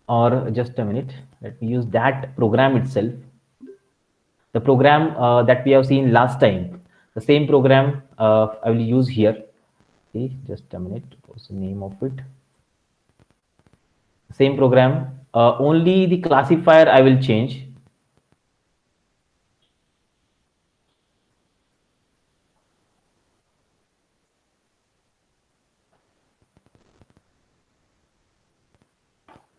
or just a minute, let me use that program itself, the program that we have seen last time, the same program I will use here. Okay, just a minute, what's the name of it? Same program, only the classifier I will change.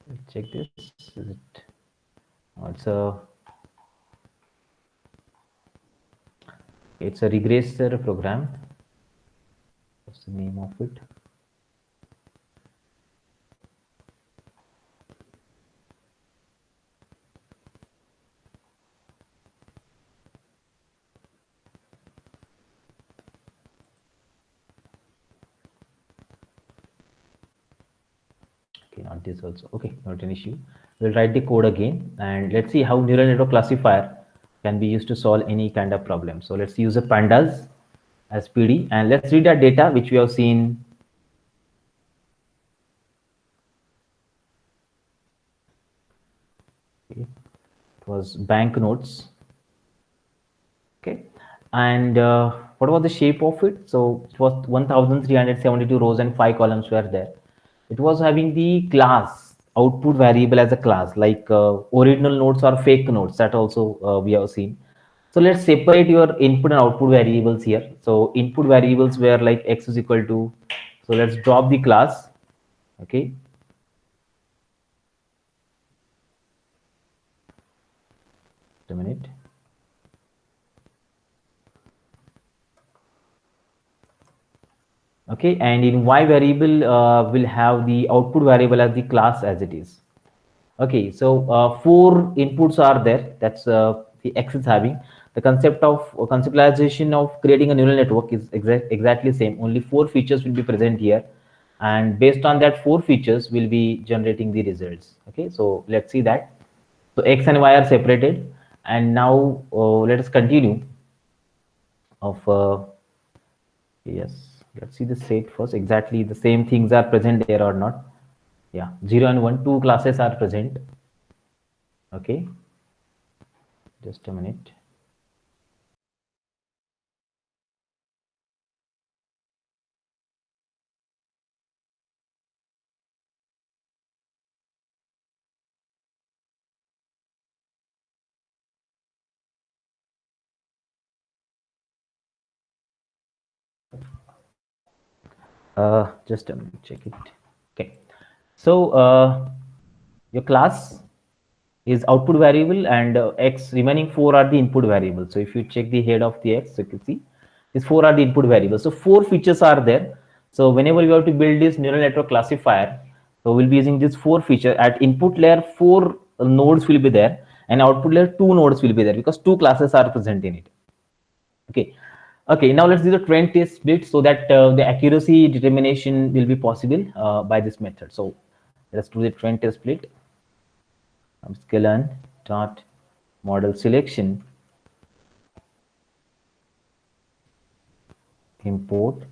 Let's check this. Is it? It's a regressor program. What's the name of it? Okay, not this also. Okay, not an issue. We'll write the code again and let's see how neural network classifier can be used to solve any kind of problem. So let's use a pandas as PD and let's read that data which we have seen. Okay. It was banknotes. Okay, and what was the shape of it? So it was 1372 rows and 5 columns were there. It was having the class output variable as a class, like original nodes or fake nodes, that also we have seen. So let's separate your input and output variables here. So input variables were like x is equal to, so let's drop the class. Okay, just a minute. Okay, and in y variable will have the output variable as the class as it is. Okay, so four inputs are there. That's the x is having. The concept of conceptualization of creating a neural network is exactly same. Only four features will be present here, and based on that four features will be generating the results. Okay, so let's see that. So x and y are separated, and now let us continue of yes, let's see the state first. Exactly the same things are present there or not. Yeah, 0 and 1, two classes are present. Okay, just a minute. Just a minute, check it. Okay, so your class is output variable and x remaining four are the input variables. So if you check the head of the x, you can see these four are the input variables. So four features are there. So whenever you have to build this neural network classifier, so we'll be using these four features. At input layer, four nodes will be there, and output layer, two nodes will be there because two classes are present in it. Okay. Okay, now let's do the trend test split so that the accuracy determination will be possible by this method. So let's do the trend test split. Sklearn dot model selection, import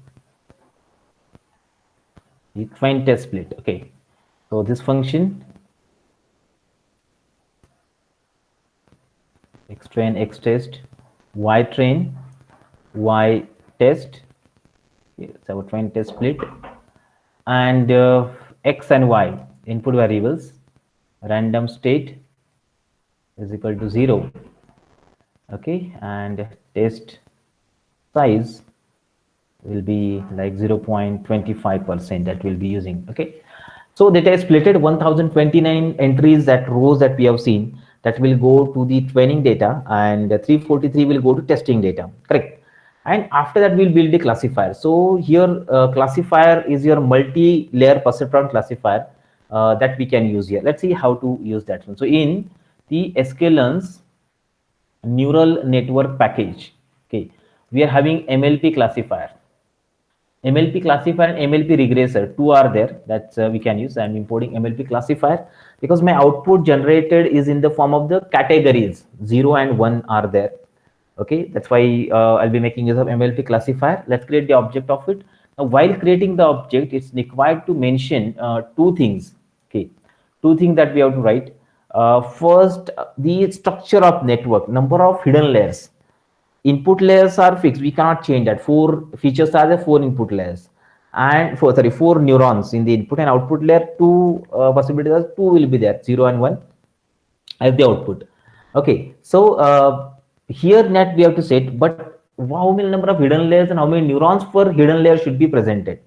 the trend test split. Okay, so this function xtrain xtest ytrain y test. It's our trend test split, and x and y input variables random state is equal to 0. Okay, and test size will be like 0.25% that we'll be using. Okay, so the test splitted 1029 entries, that rows that we have seen, that will go to the training data, and 343 will go to testing data, correct? And after that we'll build the classifier. So here classifier is your multi-layer perceptron classifier that we can use here. Let's see how to use that one. So in the sklearn's neural network package, okay, we are having MLP classifier. MLP classifier and MLP regressor, two are there that we can use. I'm importing MLP classifier because my output generated is in the form of the categories, 0 and 1 are there. Okay, that's why I'll be making use of MLP classifier. Let's create the object of it. Now while creating the object, it's required to mention two things. Okay, two things that we have to write. First, the structure of network, number of hidden layers. Input layers are fixed, we cannot change that. Four features are the four input layers, and four neurons in the input and output layer. Two possibilities are, two will be there, 0 and 1 as the output. Okay, so here net we have to set, but how many number of hidden layers and how many neurons per hidden layer should be presented.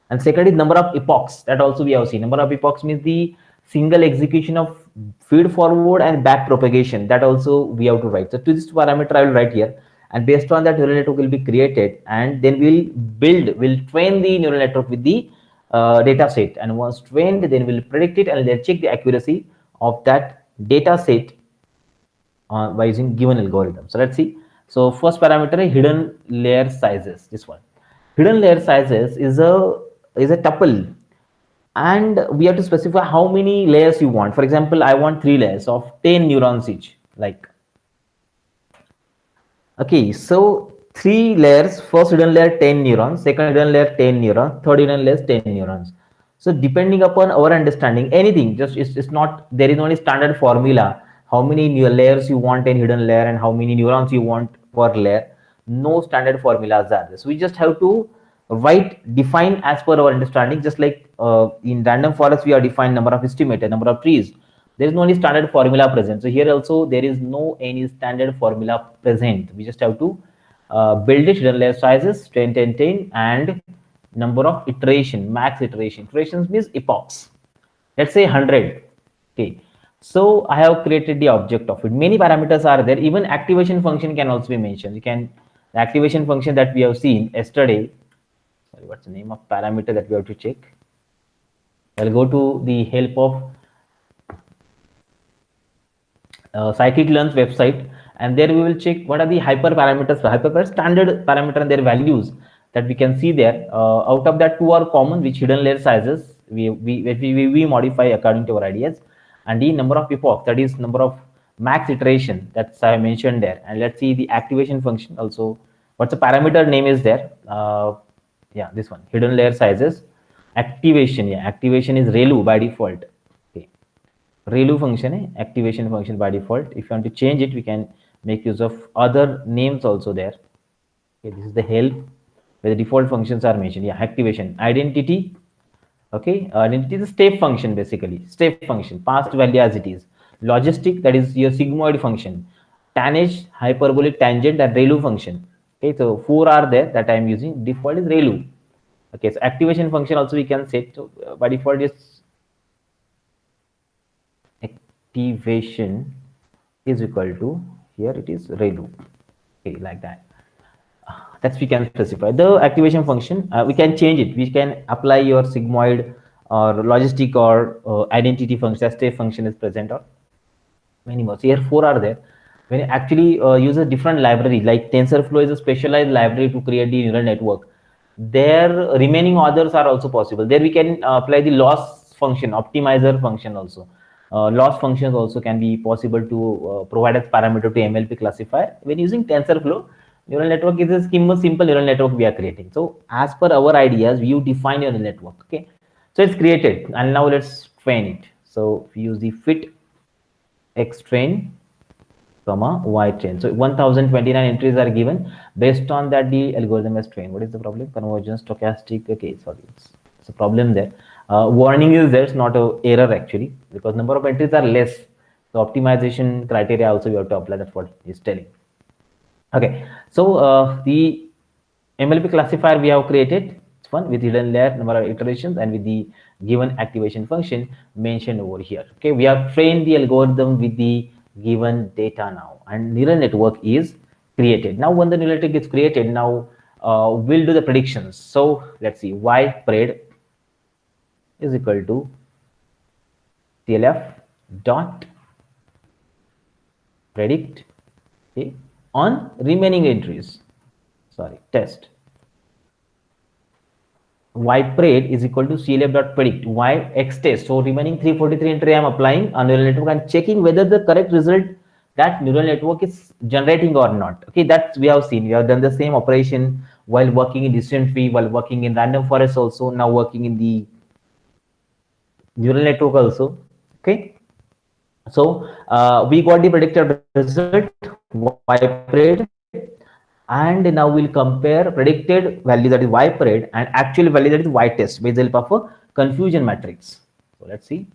And second is number of epochs, that also we have seen. Number of epochs means the single execution of feed forward and back propagation, that also we have to write. So to this parameter I will write here, and based on that neural network will be created, and then we'll train the neural network with the data set, and once trained then we'll predict it and then check the accuracy of that data set by using given algorithm. So let's see. So first parameter, hidden layer sizes. This one, hidden layer sizes is a tuple, and we have to specify how many layers you want. For example, I want 3 layers of 10 neurons each. Like, okay, so 3 layers. First hidden layer 10 neurons, second hidden layer 10 neurons, third hidden layer 10 neurons. So depending upon our understanding, anything, just it's not, there is only standard formula how many new layers you want in hidden layer and how many neurons you want per layer. No standard formulas are there. So we just have to define as per our understanding. Just like in random forest we have defined number of estimated number of trees, there is no any standard formula present. So here also there is no any standard formula present. We just have to build it. Hidden layer sizes 10 10 10 and number of iteration, max iteration. Iterations means epochs, let's say 100. Okay, so I have created the object of it. Many parameters are there. Even activation function can also be mentioned. You can, the activation function that we have seen yesterday, sorry, what's the name of parameter that we have to check? I'll go to the help of scikit-learn's website, and there we will check what are the hyperparameters. Hyperparameters standard parameter and their values that we can see there. Out of that, 2 are common, which hidden layer sizes we modify according to our ideas, and the number of epochs, that is number of max iteration, that's I mentioned there. And let's see the activation function also. What's the parameter name is there? Yeah, this one, hidden layer sizes. Activation, yeah, activation is ReLU by default. Okay, ReLU function, activation function by default. If you want to change it, we can make use of other names also there. Okay, this is the help where the default functions are mentioned. Yeah, activation, identity. Okay, identity is a step function, basically step function, past value as it is. Logistic, that is your sigmoid function. Tangent, hyperbolic tangent, and ReLU function. Okay, so 4 are there that I am using. Default is ReLU. Okay, so activation function also we can set. So by default is activation is equal to, here it is ReLU. Okay, like that. That's we can specify the activation function. We can change it. We can apply your sigmoid or logistic or identity function, step function is present, or many more. So here 4 are there. When you actually use a different library, like TensorFlow is a specialized library to create the neural network, there remaining others are also possible. There we can apply the loss function, optimizer function also. Loss functions also can be possible to provide as parameter to MLP classifier. When using TensorFlow, neural network is a simple neural network we are creating. So as per our ideas, you define neural network. Okay, so it's created, and now let's train it. So we use the fit x train comma y train. So 1029 entries are given. Based on that, the algorithm is trained. What is the problem? Convergence, stochastic. Okay, sorry, it's a problem there. Warning is there. It's not a error actually, because number of entries are less. So optimization criteria also you have to apply. That's what it's telling. Okay, so the MLP classifier we have created, one with hidden layer, number of iterations, and with the given activation function mentioned over here. Okay, we have trained the algorithm with the given data now, and neural network is created. Now when the neural network is created, now we'll do the predictions. So let's see, ypred is equal to CLF dot predict, okay, on remaining entries. Sorry, test. Ypred is equal to CLF.predict y x test. So remaining 343 entry I am applying on neural network and checking whether the correct result that neural network is generating or not. Okay, that's we have seen. We have done the same operation while working in decision tree, while working in random forest also, now working in the neural network also. Okay, so we got the predicted result y parade, and now we'll compare predicted value, that is y parade, and actual value, that is y test, with the help of a confusion matrix. So let's see.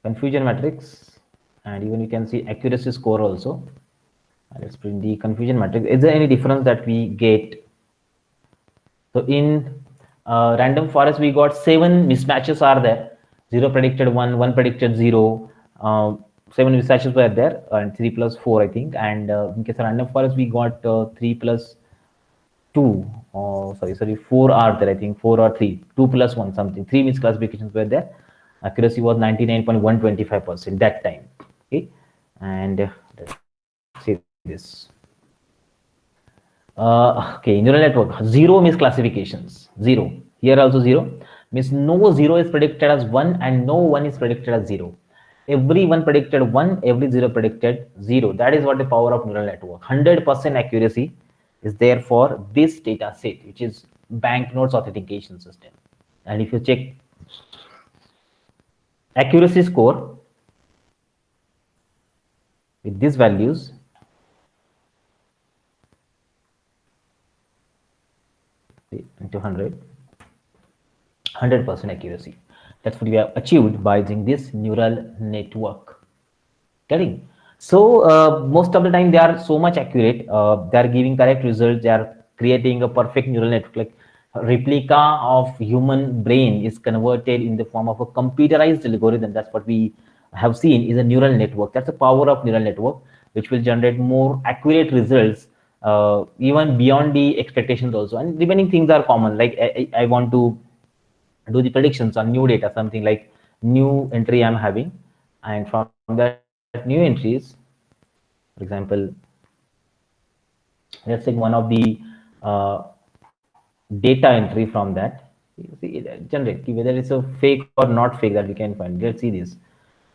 Confusion matrix, and even you can see accuracy score also. Let's print the confusion matrix. Is there any difference that we get? So in random forest, we got 7 mismatches are there. 0 predicted 1, 1 predicted 0. 7 mismatches were there, and 3 plus 4, I think. And in case of random forest, we got 3 plus 2. Sorry, 4 are there, I think. 4 or 3. 2 plus 1, something. 3 misclassifications were there. Accuracy was 99.125% that time. Okay, and let's see this. Okay, neural network, 0 misclassifications, 0. Here also 0. Means no 0 is predicted as 1 and no 1 is predicted as 0. Every 1 predicted 1, every 0 predicted 0. That is what the power of neural network. 100% accuracy is there for this data set, which is banknotes authentication system. And if you check accuracy score with these values, into 100% accuracy. That's what we have achieved by using this neural network. Getting so most of the time they are so much accurate. They are giving correct results. They are creating a perfect neural network, like a replica of human brain is converted in the form of a computerized algorithm. That's what we have seen is a neural network. That's the power of neural network, which will generate more accurate results, even beyond the expectations also. And remaining things are common, like I want to do the predictions on new data, something like new entry I'm having, and from that new entries, for example, let's take one of the data entry from that. See, generate whether it's a fake or not fake, that we can find. Let's see this.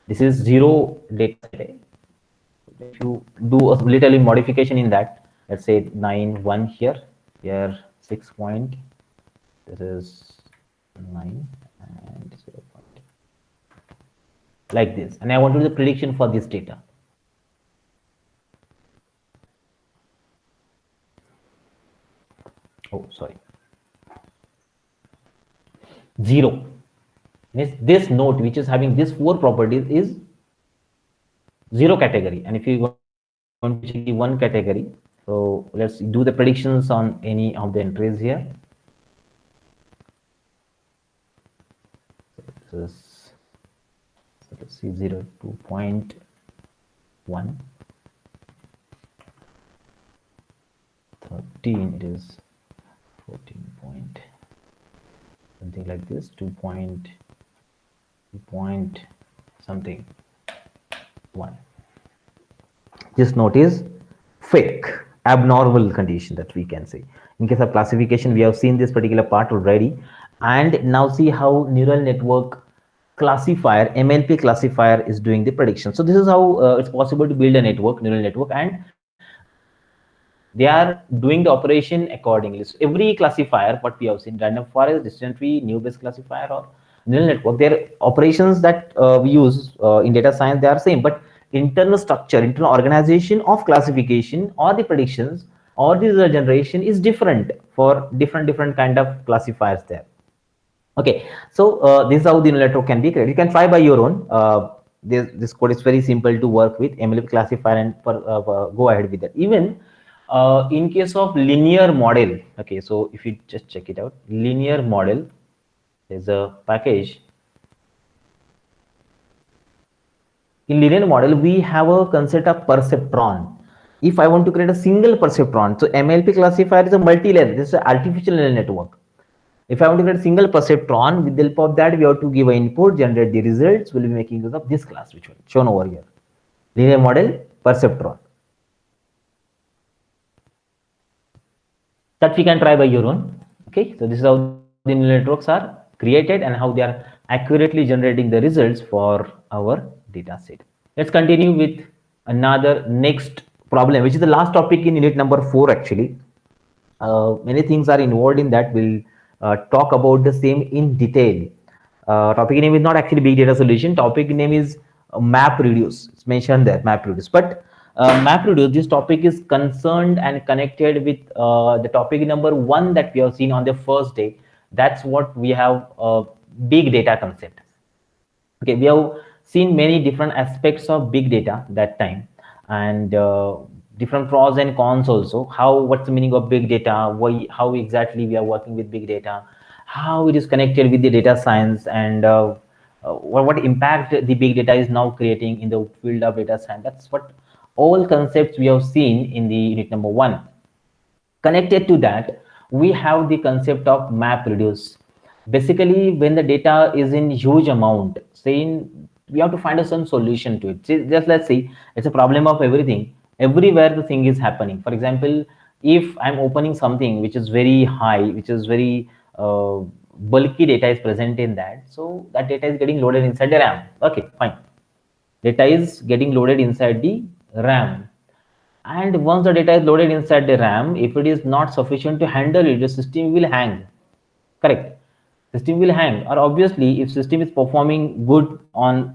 This is 0 data set. If you do a little modification in that, let's say 9 1 here, 6 point, this is 9 and 0 point, like this, and I want to do the prediction for this data. Oh, sorry, 0. This node which is having these 4 properties is 0 category, and if you want to check the 1 category, so let's do the predictions on any of the entries here. So let's see 0 2.1 13, it is 14 point something like this, 2 point something 1. This note is fake, abnormal condition, that we can say. In case of classification, we have seen this particular part already, and now see how neural network classifier, MLP classifier, is doing the prediction. So this is how it's possible to build a neural network, and they are doing the operation accordingly. So every classifier, what we have seen, random forest, distant tree, new Bayes classifier, or neural network, their operations that we use in data science, they are same, but internal structure, internal organization of classification or the predictions or the result generation is different for different kind of classifiers there. Okay, so this is how the neural network can be created. You can try by your own. This code is very simple to work with, MLP classifier, and go ahead with that. Even in case of linear model, okay, so if you just check it out, linear model is a package. In linear model, we have a concept of perceptron. If I want to create a single perceptron, so MLP classifier is a multi-layer. This is an artificial neural network. If I want to create a single perceptron, with the help of that, we have to give an input, generate the results. We'll be making use of this class, which one shown over here. Linear model perceptron. That we can try by your own. Okay, so this is how the neural networks are created and how they are accurately generating the results for our data set. Let's continue with another next problem, which is the last topic in unit number 4 actually. Many things are involved in that. We'll talk about the same in detail. Topic name is not actually big data solution. Topic name is MapReduce. It's mentioned there, MapReduce. But MapReduce, this topic is concerned and connected with the topic number 1 that we have seen on the first day. That's what we have, big data concept. Okay, we have seen many different aspects of big data that time, and different pros and cons also. How, what's the meaning of big data, why, how exactly we are working with big data, how it is connected with the data science, and what impact the big data is now creating in the field of data science. That's what all concepts we have seen in the unit number 1. Connected to that, we have the concept of MapReduce. Basically, when the data is in huge amount, saying we have to find some solution to it. Just let's say it's a problem of everything. Everywhere the thing is happening. For example, if I'm opening something which is very high, which is very bulky data is present in that, so that data is getting loaded inside the RAM. Okay, fine. Data is getting loaded inside the RAM, and once the data is loaded inside the RAM, if it is not sufficient to handle it, the system will hang. Correct? System will hang. Or obviously, if system is performing good on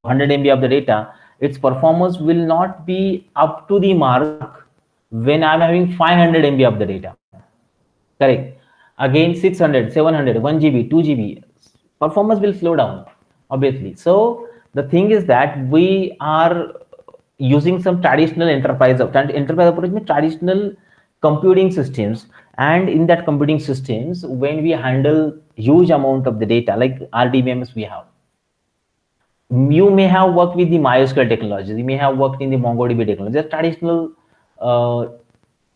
100 MB of the data, its performance will not be up to the mark when I'm having 500 MB of the data. Correct? Again, 600, 700, 1 GB, 2 GB, performance will slow down, obviously. So the thing is that we are using some traditional enterprise approach means traditional computing systems, and in that computing systems, when we handle huge amount of the data like RDBMS, we have, you may have worked with the MySQL technologies, you may have worked in the MongoDB technology, the traditional uh,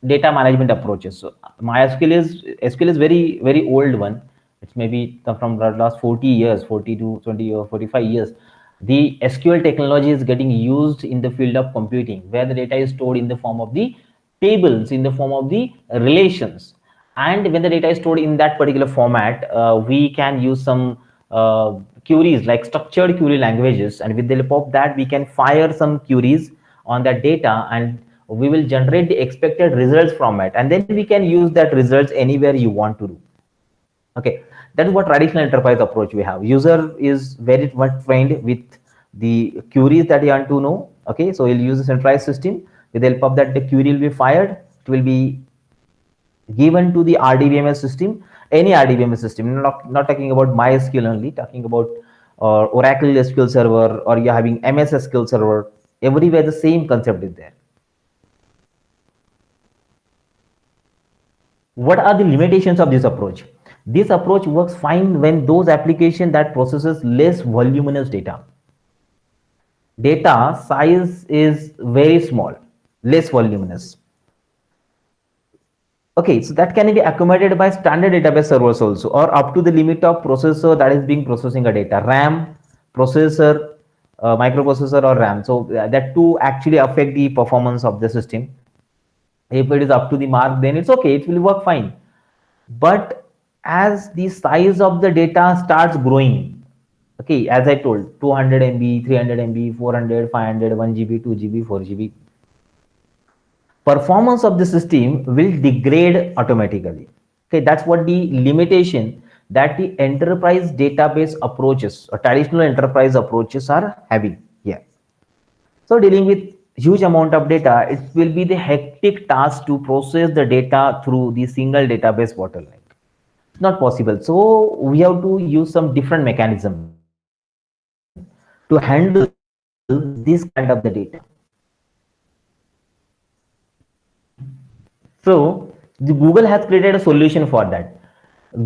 data management approaches. So MySQL is SQL is very old one. It's maybe from the last 40 years, 40 to 20 or 45 years. The SQL technology is getting used in the field of computing, where the data is stored in the form of the tables, in the form of the relations. And when the data is stored in that particular format, we can use some queries like structured query languages, and with the help of that we can fire some queries on that data, and we will generate the expected results from it, and then we can use that results anywhere you want to do. Okay, that is what traditional enterprise approach we have. User is very much trained with the queries that you want to know. Okay, so he'll use a centralized system. With the help of that, the query will be fired. It will be given to the RDBMS system, any RDBMS system, not talking about MySQL only, talking about Oracle SQL Server, or you're having MS SQL Server. Everywhere the same concept is there. What are the limitations of this approach? This approach works fine when those applications that processes less voluminous data. Data size is very small, less voluminous. Okay, so that can be accommodated by standard database servers also, or up to the limit of processor that is being processing a data. RAM, processor, microprocessor, or RAM. So that two actually affect the performance of the system. If it is up to the mark, then it's okay, it will work fine. But as the size of the data starts growing, okay, as I told, 200 MB, 300 MB, 400, 500, 1 GB, 2 GB, 4 GB, performance of the system will degrade automatically. Okay, that's what the limitation that the enterprise database approaches or traditional enterprise approaches are having here. So dealing with huge amount of data, it will be the hectic task to process the data through the single database bottleneck. It's not possible. So we have to use some different mechanism to handle this kind of the data. So the Google has created a solution for that.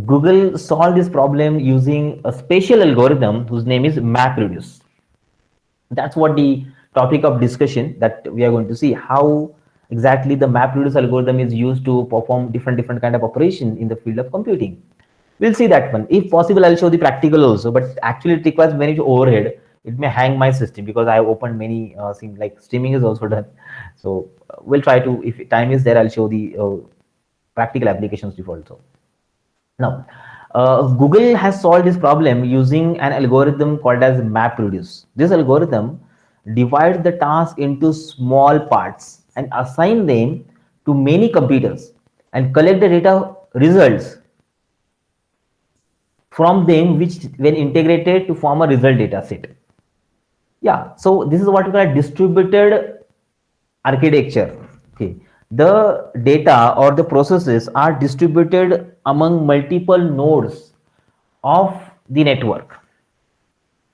Google solved this problem using a special algorithm whose name is MapReduce. That's what the topic of discussion that we are going to see, how exactly the MapReduce algorithm is used to perform different kind of operation in the field of computing. We'll see that one. If possible, I'll show the practical also, but actually it requires many overhead. It may hang my system because I have opened many things like streaming is also done. So we'll try to, if time is there, I'll show the practical applications also. Now, Google has solved this problem using an algorithm called as MapReduce. This algorithm divides the task into small parts and assign them to many computers and collect the data results from them, which when integrated to form a result data set. Yeah, so this is what we call distributed architecture. Okay, the data or the processes are distributed among multiple nodes of the network.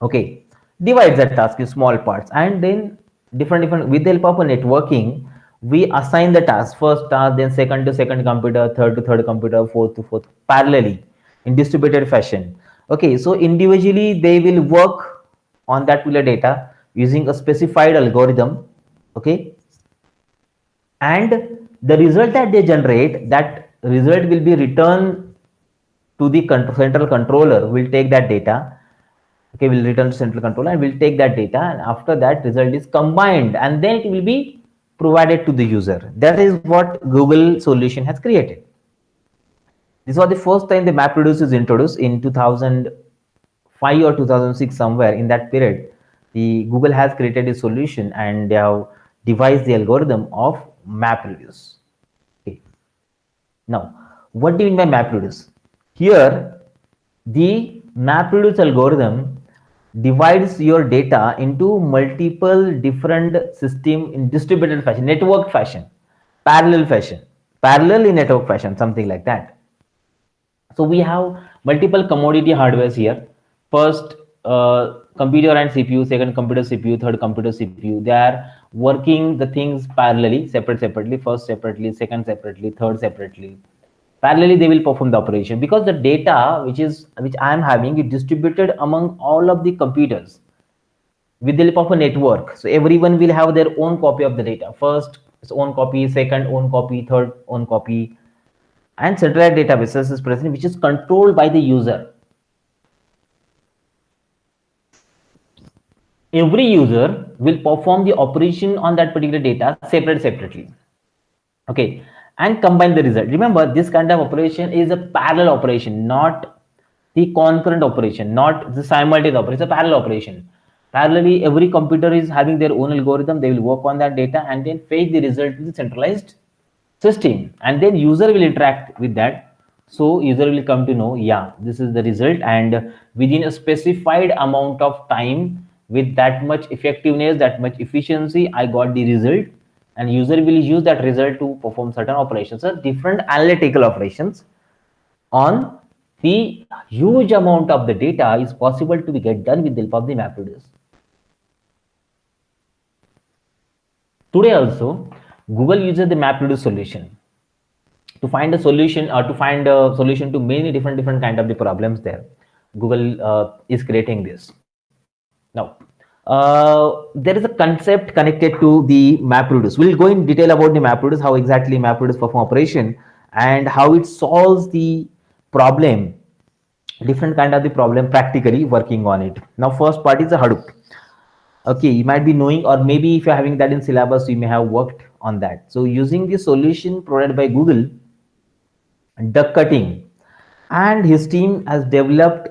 Okay, divides that task in small parts, and then different with the help of a networking, we assign the task, first task, then second to second computer, third to third computer, fourth to fourth, parallelly in distributed fashion. Okay, so individually they will work on that particular data using a specified algorithm. Okay, and the result that they generate, that result will be returned to the central controller, will take that data. Okay, will return to central controller and will take that data, and after that result is combined and then it will be provided to the user. That is what Google solution has created. This was the first time the MapReduce is introduced in 2005 or 2006, somewhere in that period. The Google has created a solution and they have devised the algorithm of MapReduce. Okay. Now, what do you mean by MapReduce? Here, the MapReduce algorithm divides your data into multiple different system in distributed fashion, network fashion, parallel in network fashion, something like that. So we have multiple commodity hardwares here. First, computer and CPU, second computer CPU, third computer CPU. They are working the things parallelly, separately, first separately, second separately, third separately. Parallelly, they will perform the operation because the data which I am having is distributed among all of the computers with the help of a network. So everyone will have their own copy of the data. First, its own copy, second own copy, third own copy, and centralized databases is present, which is controlled by the user. Every user will perform the operation on that particular data separately. Okay, and combine the result. Remember, this kind of operation is a parallel operation, not the concurrent operation, not the simultaneous operation. It's a parallel operation. Parallelly, every computer is having their own algorithm. They will work on that data and then fetch the result to the centralized system, and then user will interact with that. So user will come to know, yeah, this is the result, and within a specified amount of time, with that much effectiveness, that much efficiency, I got the result, and user will use that result to perform certain operations, so different analytical operations on the huge amount of the data is possible to be get done with the help of the MapReduce. Today also, Google uses the MapReduce solution to find a solution, or to find a solution to many different kind of the problems there. Google is creating this. Now, there is a concept connected to the MapReduce. We'll go in detail about the MapReduce, how exactly MapReduce perform operation, and how it solves the problem, different kind of the problem practically working on it. Now, first part is the Hadoop. Okay, you might be knowing, or maybe if you're having that in syllabus, you may have worked on that. So using the solution provided by Google, duck cutting, and his team has developed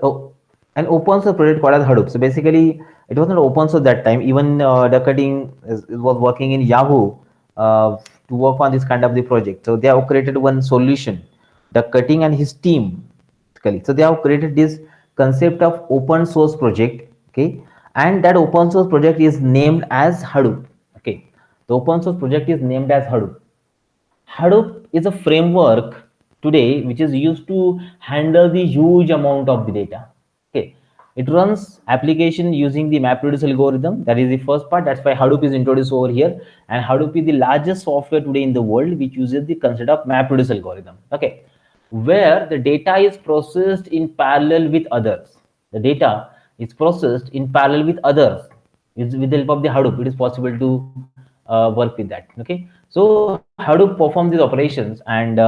an open source project called as Hadoop. So basically, it wasn't open source that time. Even duck cutting was working in Yahoo to work on this kind of the project. So they have created one solution, duck cutting and his team. So they have created this concept of open source project. Okay, and that open source project is named as Hadoop. Okay, the open source project is named as Hadoop. Hadoop is a framework today which is used to handle the huge amount of the data. Okay, it runs application using the MapReduce algorithm. That is the first part. That's why Hadoop is introduced over here. And Hadoop is the largest software today in the world which uses the concept of MapReduce algorithm. Okay, where the data is processed in parallel with others. The data is processed in parallel with others. With the help of the Hadoop, it is possible to work with that. Okay, so Hadoop performs these operations and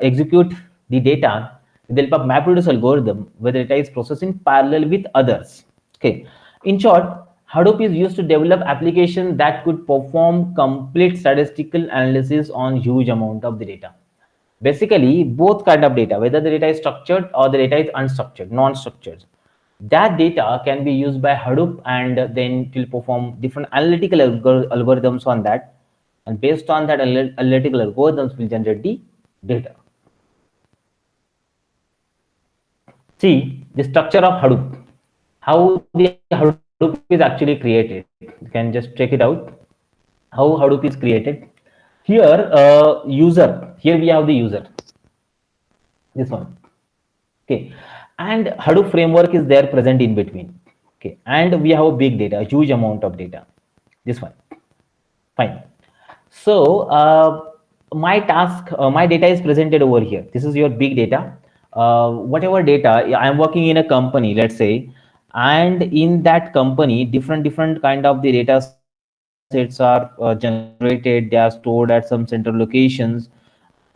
execute the data with the help of MapReduce algorithm, where the data is processed in parallel with others. Okay, in short, Hadoop is used to develop applications that could perform complete statistical analysis on huge amount of the data. Basically, both kind of data, whether the data is structured or the data is unstructured, non-structured, that data can be used by Hadoop, and then it will perform different analytical algorithms on that, and based on that analytical algorithms will generate the data. see the structure of Hadoop, how the Hadoop is actually created. You can just check it out. How Hadoop is created. Here, user. Here we have the user. This one. Okay, and Hadoop framework is there present in between. Okay, and we have a big data, a huge amount of data. This one. Fine. So my task, my data is presented over here. This is your big data. Whatever data, I'm working in a company, let's say, and in that company, different kind of the data sets are generated. They are stored at some central locations,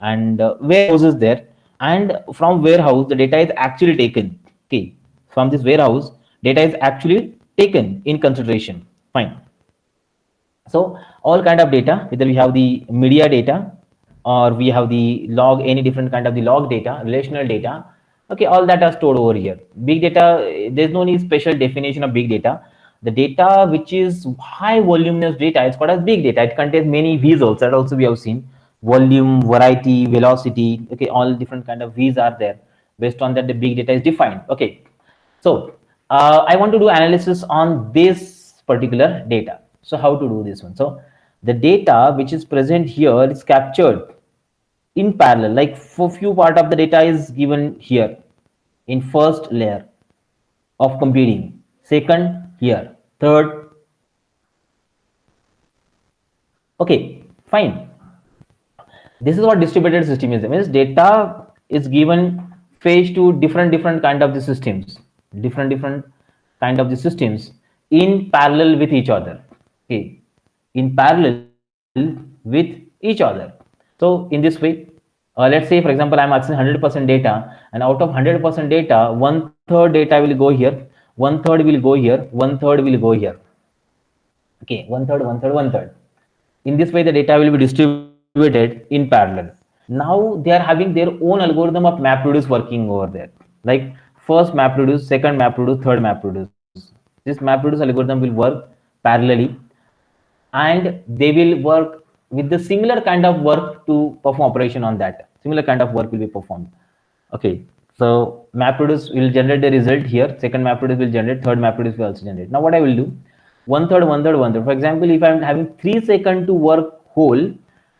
and warehouse is there. And from warehouse, the data is actually taken. Okay, from this warehouse, data is actually taken in consideration. Fine. So all kind of data, whether we have the media data or we have the log, any different kind of the log data, relational data, okay, all that are stored over here. Big data, there's no any special definition of big data. The data which is high voluminous data is called as big data. It contains many v's also, that also we have seen. Volume, variety, velocity, okay, all different kind of v's are there. Based on that, the big data is defined. Okay, so I want to do analysis on this particular data. So how to do this one? So the data which is present here is captured in parallel. Like for few part of the data is given here in first layer of computing. Second here, third. Okay, fine. This is what distributed system is. It means data is given phase to different kind of the systems, different kind of the systems in parallel with each other. Okay, in parallel with each other. So in this way, let's say for example I'm accessing 100% data, and out of 100% data, one third data will go here, one third will go here, one third will go here. Okay, one third, one third, one third. In this way, the data will be distributed in parallel. Now they are having their own algorithm of MapReduce working over there. Like first MapReduce, second MapReduce, third MapReduce. This MapReduce algorithm will work parallelly, and they will work with the similar kind of work to perform operation on that. Similar kind of work will be performed. Okay, so MapReduce will generate the result here. Second MapReduce will generate. Third MapReduce will also generate. Now what I will do? One third, one third, one third. For example, if I'm having 3 seconds to work whole,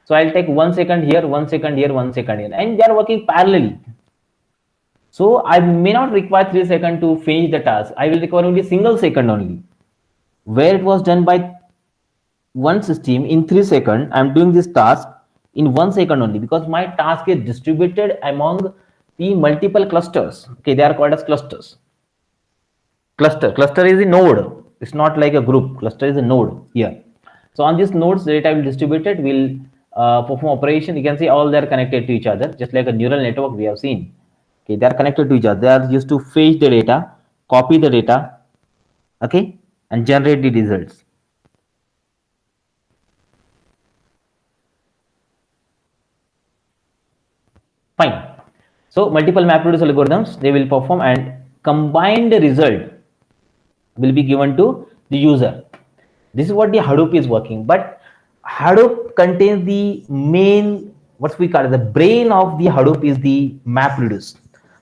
so I'll take 1 second here, 1 second here, 1 second here, and they are working parallelly. So I may not require 3 seconds to finish the task. I will require only single second only. Where it was done by one system in 3 seconds, I'm doing this task in 1 second only, because my task is distributed among the multiple clusters. Okay, they are called as clusters. Cluster is a node. It's not like a group. Cluster is a node here. So on these nodes, the data will distributed, will perform operation. You can see all they are connected to each other, just like a neural network we have seen. Okay, they are connected to each other. They are used to fetch the data, copy the data, okay, and generate the results. Fine. So multiple MapReduce algorithms, they will perform, and combined result will be given to the user. This is what the Hadoop is working. But Hadoop contains the main, what we call it, the brain of the Hadoop is the MapReduce.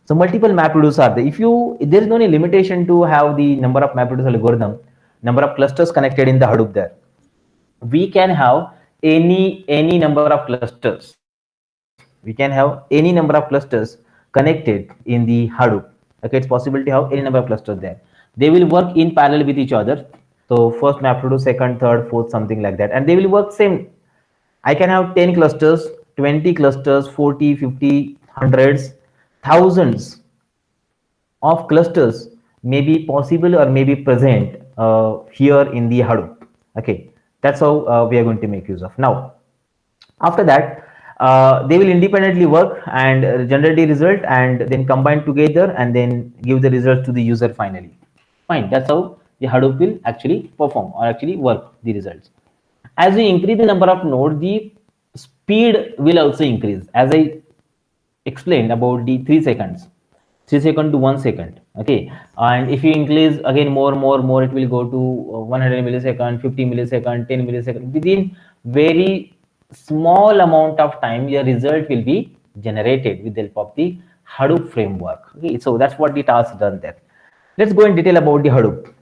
So multiple MapReduce are there. If you, there is no any limitation to have the number of MapReduce algorithm, number of clusters connected in the Hadoop there. We can have any number of clusters. We can have any number of clusters connected in the Hadoop. Okay, it's possible to have any number of clusters there. They will work in parallel with each other. So first MapReduce, second, third, fourth, something like that, and they will work same. I can have 10 clusters, 20 clusters, 40, 50, hundreds, thousands of clusters may be possible or may be present here in the Hadoop. Okay, that's how we are going to make use of. Now, after that, they will independently work and generate the result, and then combine together and then give the result to the user finally. Fine, that's how the Hadoop will actually perform or actually work the results. As we increase the number of nodes, the speed will also increase. As I explained about the 3 seconds, 3 seconds to 1 second. Okay, and if you increase again more, it will go to 100 millisecond, 50 millisecond, 10 millisecond. Within very small amount of time, your result will be generated with the help of the Hadoop framework. Okay, so that's what the task done there. Let's go in detail about the Hadoop.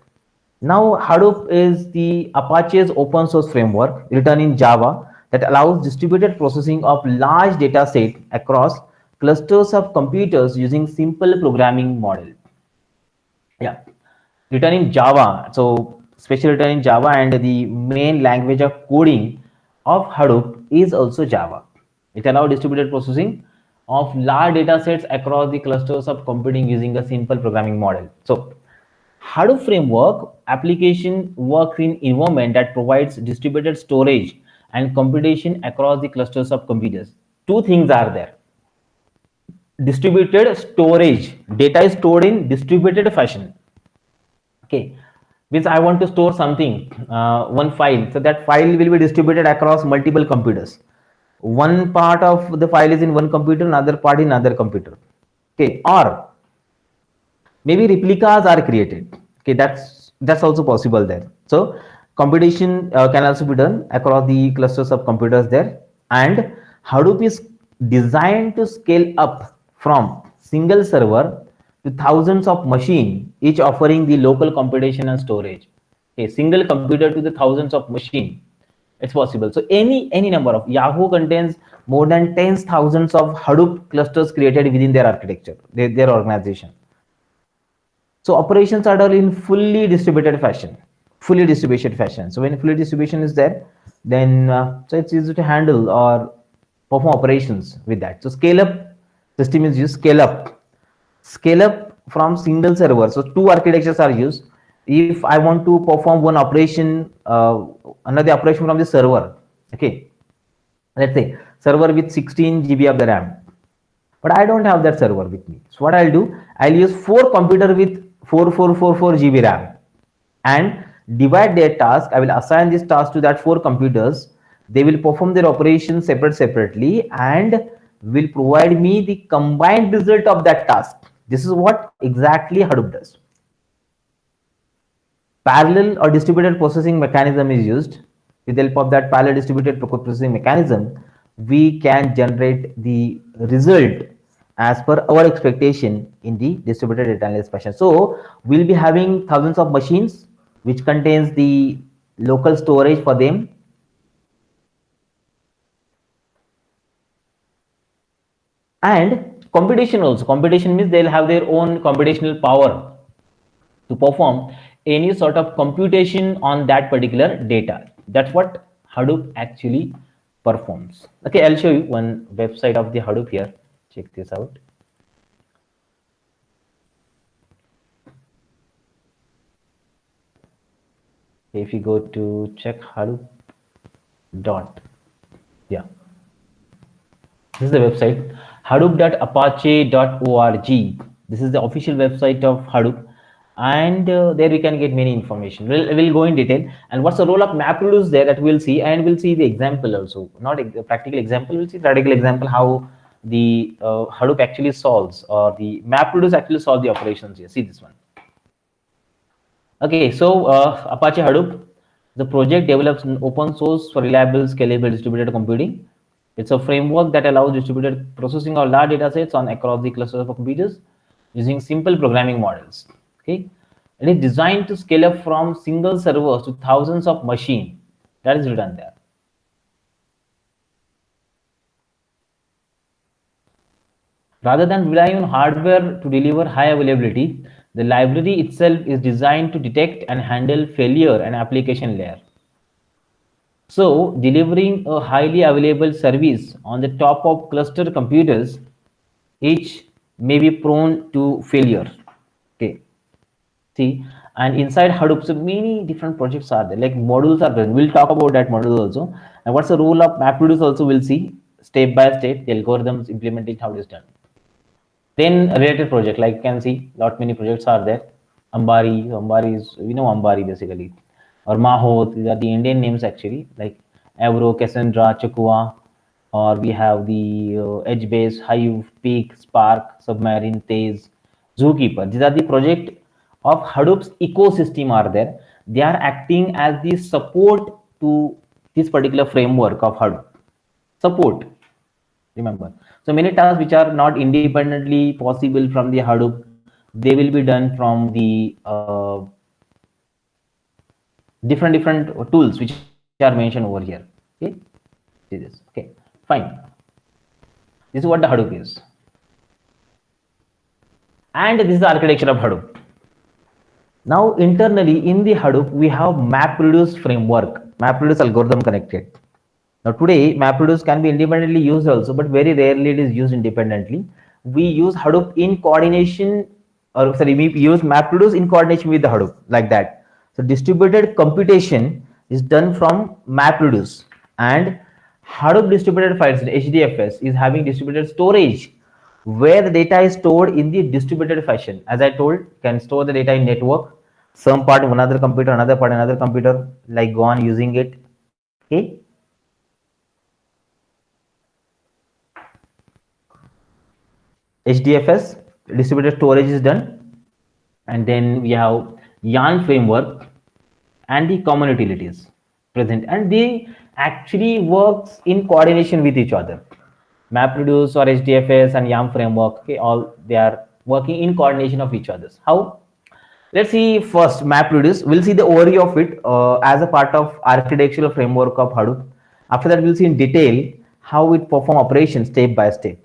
Now, Hadoop is the Apache's open source framework written in Java that allows distributed processing of large data set across clusters of computers using simple programming model. Yeah, written in Java. So, especially written in Java, and the main language of coding of Hadoop is also Java. It allows distributed processing of large data sets across the clusters of computing using a simple programming model. So, Hadoop framework application works in environment that provides distributed storage and computation across the clusters of computers. Two things are there. Distributed storage. Data is stored in distributed fashion. Okay. Means I want to store something, one file. So that file will be distributed across multiple computers. One part of the file is in one computer, another part in another computer. Okay. Or maybe replicas are created. Okay, that's also possible there. So computation can also be done across the clusters of computers there. And Hadoop is designed to scale up from single server to thousands of machine, each offering the local computation and storage. A single computer to the thousands of machine, it's possible. So any number of Yahoo contains more than tens thousands of Hadoop clusters created within their architecture, their organization. So operations are done in fully distributed fashion. Fully distributed fashion. So when fully distribution is there, then so it's easy to handle or perform operations with that. So scale up system is used. Scale up from single server. So two architectures are used. If I want to perform one operation, another operation from the server. Okay, let's say server with 16 GB of the RAM, but I don't have that server with me. So what I'll do, I'll use 4 computer with 4444 GB RAM and divide their task. I will assign this task to that 4 computers. They will perform their operations separately and will provide me the combined result of that task. This is what exactly Hadoop does. Parallel or distributed processing mechanism is used. With the help of that parallel distributed processing mechanism, we can generate the result as per our expectation in the distributed data analysis fashion. So we'll be having thousands of machines which contains the local storage for them. And computation also. Computation means they'll have their own computational power to perform any sort of computation on that particular data. That's what Hadoop actually performs. Okay, I'll show you one website of the Hadoop here. Check this out. If you go to check Hadoop dot, yeah, this is the website hadoop.apache.org. This is the official website of Hadoop, and there we can get many information. We'll go in detail. And what's the role of MapReduce there, that we'll see, and we'll see the example also, not a practical example, we'll see practical example how the Hadoop actually solves, or the MapReduce actually solve the operations here. See this one. Okay, so Apache Hadoop, the project develops an open source for reliable, scalable, distributed computing. It's a framework that allows distributed processing of large data sets on across the clusters of computers using simple programming models. Okay, it is designed to scale up from single servers to thousands of machines. That is written there. Rather than relying on hardware to deliver high availability, the library itself is designed to detect and handle failure and application layer. So, delivering a highly available service on the top of cluster computers, each may be prone to failure. Okay, see, and inside Hadoop, so many different projects are there, like modules are present. We'll talk about that module also. And what's the role of MapReduce also, we'll see step by step, the algorithms implementing how it is done. Then related project, like you can see, lot many projects are there. Ambari is, we know Ambari basically, or Mahot. These are the Indian names actually, like Avro, Cassandra, Chakua, or we have the Edgebase, Hive, Peak, Spark, Submarine, Tez, Zookeeper. These are the project of Hadoop's ecosystem are there. They are acting as the support to this particular framework of Hadoop. Support, remember. So many tasks which are not independently possible from the Hadoop, they will be done from the different tools which are mentioned over here. Okay, see this. Okay, fine. This is what the Hadoop is, and this is the architecture of Hadoop. Now internally in the Hadoop, we have MapReduce framework, MapReduce algorithm connected. Now today, MapReduce can be independently used also, but very rarely it is used independently. We use Hadoop in coordination, or sorry, we use MapReduce in coordination with the Hadoop, like that. So distributed computation is done from MapReduce, and Hadoop distributed files, HDFS, is having distributed storage where the data is stored in the distributed fashion. As I told, can store the data in network, some part of another computer, another part another computer, like go on using it. Okay. HDFS, distributed storage is done, and then we have Yarn framework and the common utilities present, and they actually works in coordination with each other. MapReduce or HDFS and YARN framework, okay, all they are working in coordination of each other. How? Let's see first MapReduce. We'll see the overview of it as a part of architectural framework of Hadoop. After that, we'll see in detail how it perform operations step by step.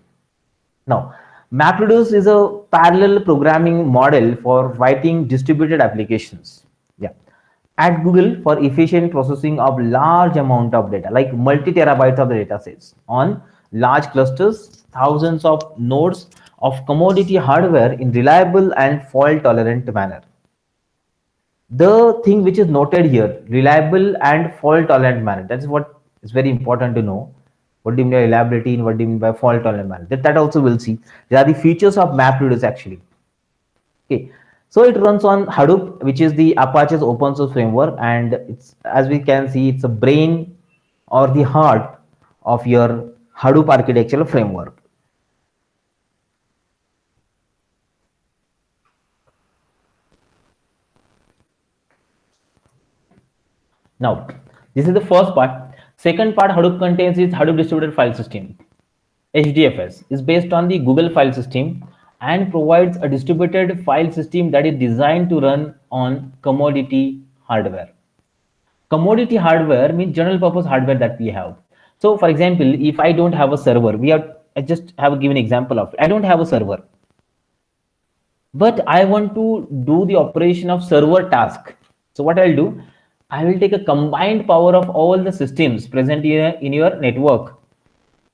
Now, MapReduce is a parallel programming model for writing distributed applications. Yeah. At Google for efficient processing of large amount of data, like multi-terabytes of the data sets on large clusters, thousands of nodes of commodity hardware in reliable and fault-tolerant manner. The thing which is noted here, reliable and fault-tolerant manner, that's what is very important to know. What do you mean by reliability and what do you mean by fault-tolerant manner? That also we'll see. There are the features of MapReduce actually. Okay, so it runs on Hadoop, which is the Apache's open source framework, and it's, as we can see, it's a brain or the heart of your Hadoop architectural framework. Now, this is the first part. Second part Hadoop contains is Hadoop Distributed File System. HDFS is based on the Google file system and provides a distributed file system that is designed to run on commodity hardware. Commodity hardware means general purpose hardware that we have. So for example, if I don't have a server, I just have given example of it. I don't have a server, but I want to do the operation of server task. So what I'll do, I will take a combined power of all the systems present here in your network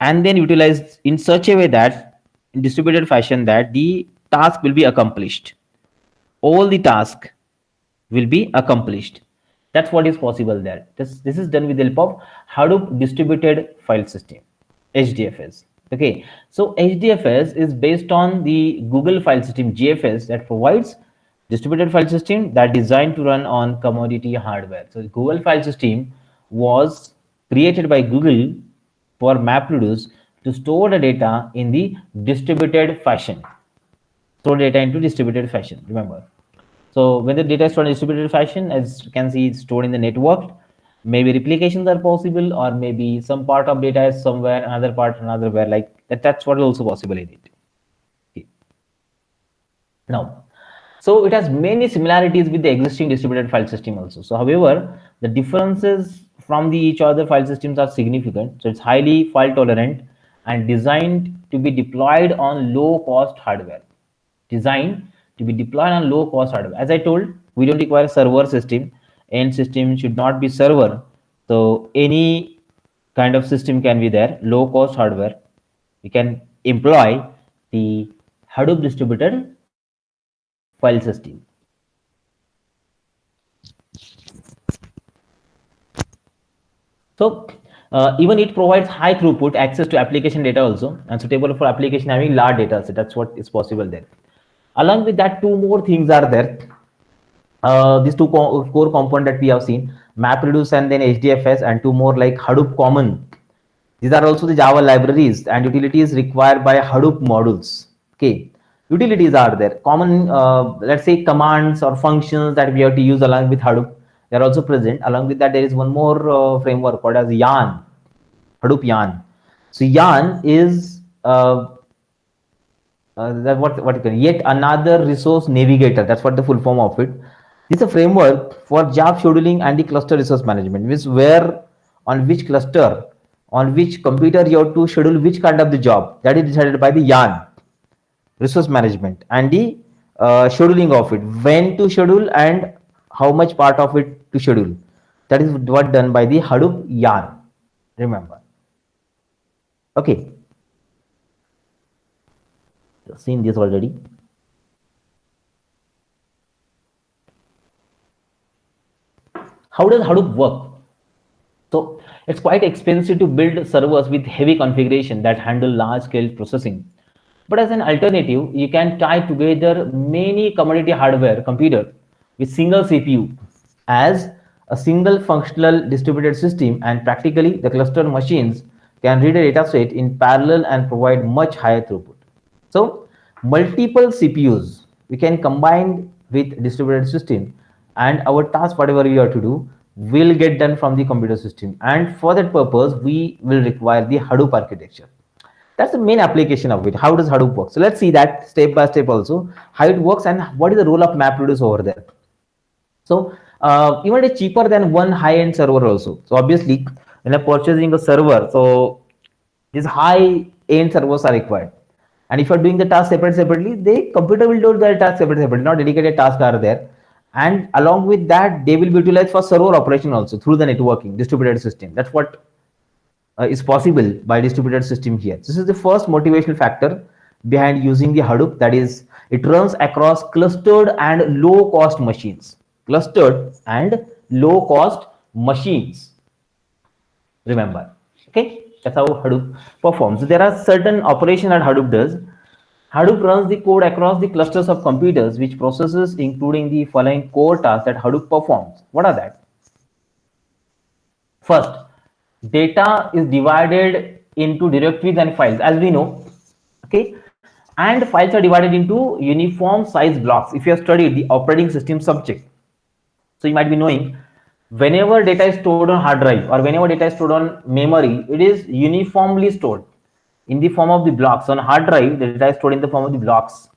and then utilize in such a way that in distributed fashion that the task will be accomplished. All the task will be accomplished. That's what is possible there. This is done with the help of Hadoop distributed file system, HDFS. Okay, so HDFS is based on the Google file system GFS that provides distributed file system that designed to run on commodity hardware. So the Google file system was created by Google for MapReduce to store the data in the distributed fashion. Store data into distributed fashion, remember. So when the data is stored in distributed fashion, as you can see, it's stored in the network. Maybe replications are possible, or maybe some part of data is somewhere, another part another where, like that. That's what is also possible in it. Okay. Now, so it has many similarities with the existing distributed file system also. So however, the differences from the each other file systems are significant. So it's highly fault tolerant and designed to be deployed on low cost hardware. Designed to be deployed on low cost hardware. As I told, we don't require server system. End system should not be server. So any kind of system can be there, low cost hardware. We can employ the Hadoop distributed file system. So even it provides high throughput access to application data also, and suitable for application having large data. So that's what is possible there. Along with that, two more things are there. These two core component that we have seen, MapReduce and then HDFS, and two more like Hadoop Common. These are also the Java libraries and utilities required by Hadoop modules. Okay, utilities are there. Common, let's say commands or functions that we have to use along with Hadoop. They are also present. Along with that, there is one more framework called as Yarn, Hadoop Yarn. So Yarn is uh, that what you can, yet another resource navigator. That's what the full form of it. This is a framework for job scheduling and the cluster resource management, which where on which cluster, on which computer you have to schedule which kind of the job. That is decided by the yarn resource management and the scheduling of it, when to schedule and how much part of it to schedule. That is what done by the Hadoop yarn. Remember. Okay, seen this already. How does Hadoop work? So it's quite expensive to build servers with heavy configuration that handle large scale processing. But as an alternative, you can tie together many commodity hardware computer with single CPU as a single functional distributed system, and practically the cluster machines can read a data set in parallel and provide much higher throughput. So multiple CPUs we can combine with distributed system, and our task, whatever we are to do, will get done from the computer system. And for that purpose, we will require the Hadoop architecture. That's the main application of it. How does Hadoop work? So let's see that step by step also, how it works and what is the role of MapReduce over there. So even it is cheaper than one high-end server also. So obviously, when you're purchasing a server, so these high-end servers are required. And if you're doing the task separately, the computer will do the task separately, not dedicated tasks are there. And along with that, they will be utilized for server operation also through the networking distributed system. That's what is possible by distributed system here. This is the first motivational factor behind using the Hadoop. That is, it runs across clustered and low cost machines. Clustered and low cost machines. Remember, okay? That's how Hadoop performs. So there are certain operations that Hadoop does. Hadoop runs the code across the clusters of computers, which processes including the following core tasks that Hadoop performs. What are that? First, data is divided into directories and files, as we know, okay, and files are divided into uniform size blocks. If you have studied the operating system subject, so you might be knowing, whenever data is stored on hard drive or whenever data is stored on memory, it is uniformly stored in the form of the blocks. On hard drive, the data is stored in the form of the blocks.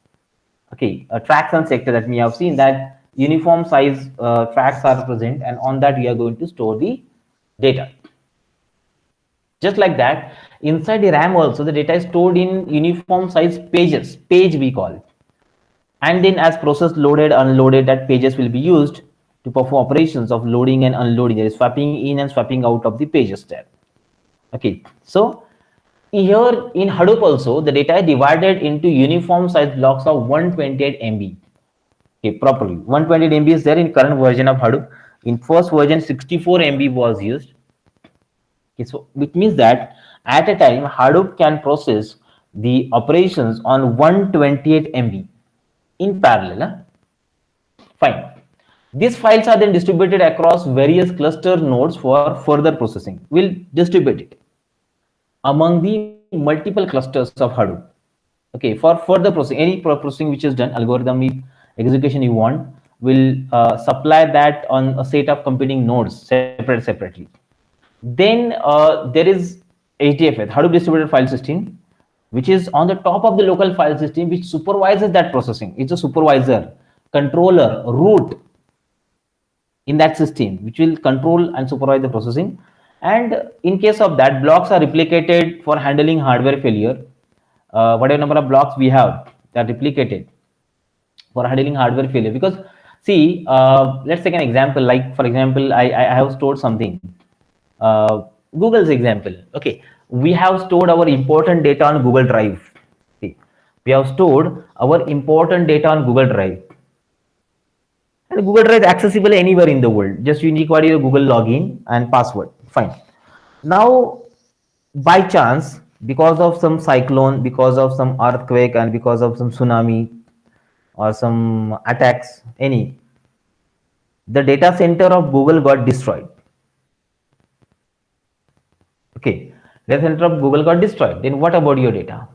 Okay, tracks and sector, that we have seen that uniform size tracks are present, and on that we are going to store the data. Just like that, inside the RAM also, the data is stored in uniform size pages, page we call. And then as process loaded, unloaded, that pages will be used to perform operations of loading and unloading. There is swapping in and swapping out of the pages there. Okay, so here in Hadoop also, the data is divided into uniform size blocks of 128 MB. Okay, properly. 128 MB is there in current version of Hadoop. In first version, 64 MB was used. Okay, so which means that at a time, Hadoop can process the operations on 128 MB in parallel. Huh? Fine. These files are then distributed across various cluster nodes for further processing. We'll distribute it among the multiple clusters of Hadoop. Okay, for further processing, any processing which is done, algorithmic execution you want, will supply that on a set of computing nodes separately. Then there is HDFS, Hadoop Distributed File System, which is on the top of the local file system, which supervises that processing. It's a supervisor, controller, root in that system, which will control and supervise the processing. And in case of that, blocks are replicated for handling hardware failure. Whatever number of blocks we have, they are replicated for handling hardware failure. Because see, let's take an example. Like for example, I have stored something. Google's example. Okay, we have stored our important data on Google Drive. See, we have stored our important data on Google Drive. And Google Drive is accessible anywhere in the world. Just you need to your Google login and password. Fine. Now, by chance, because of some cyclone, because of some earthquake, and because of some tsunami or some attacks, the data center of Google got destroyed. Okay, data center of Google got destroyed. Then what about your data?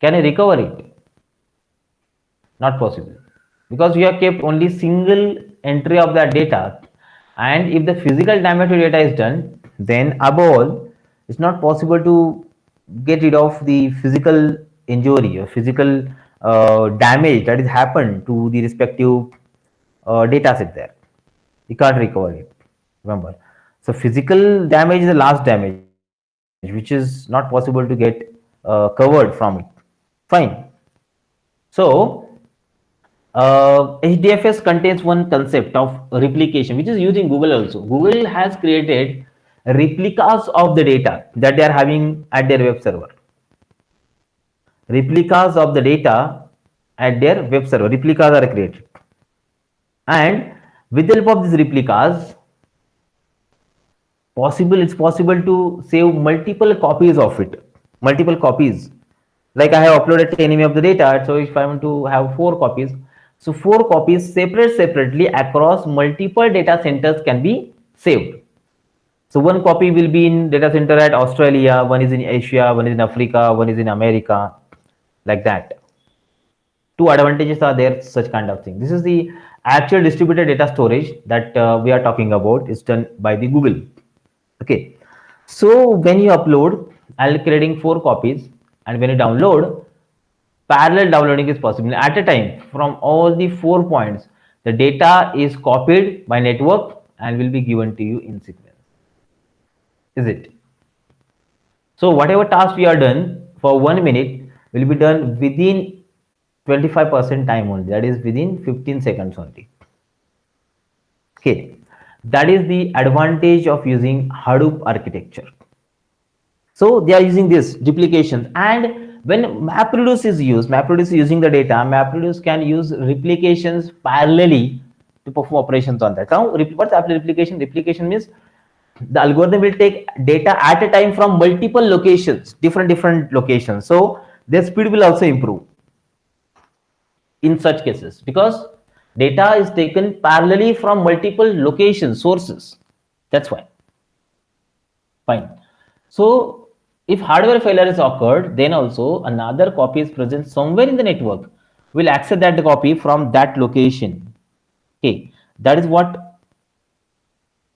Can you recover it? Not possible, because you have kept only single entry of that data, and if the physical damage to data is done, then above all, it's not possible to get rid of the physical injury or physical damage that is happened to the respective data set there. You can't recover it. Remember. So physical damage is the last damage, which is not possible to get covered from it. Fine. So HDFS contains one concept of replication, which is used in Google also. Google has created replicas of the data that they are having at their web server. Replicas of the data at their web server. Replicas are created. And with the help of these replicas, it's possible to save multiple copies of it. Multiple copies. Like I have uploaded 10 MB of the data, so if I want to have 4 copies, so 4 copies separately across multiple data centers can be saved. So one copy will be in data center at Australia, one is in Asia, one is in Africa, one is in America, like that. Two advantages are there, such kind of thing. This is the actual distributed data storage that we are talking about. It's done by the Google. Okay. So when you upload, I'll creating 4 copies, and when you download, parallel downloading is possible at a time from all the 4 points. The data is copied by network and will be given to you in sequence. Is it? So whatever task we are done for 1 minute will be done within 25% time only. That is within 15 seconds only. Okay. That is the advantage of using Hadoop architecture. So they are using this duplication, and when MapReduce is used, MapReduce is using the data, MapReduce can use replications parallelly to perform operations on that. Now, what's actually replication? Replication means the algorithm will take data at a time from multiple locations, different locations. So their speed will also improve in such cases because data is taken parallelly from multiple locations, sources. That's why. Fine. So if hardware failure is occurred, then also another copy is present somewhere in the network. We'll access that copy from that location. Okay, that is what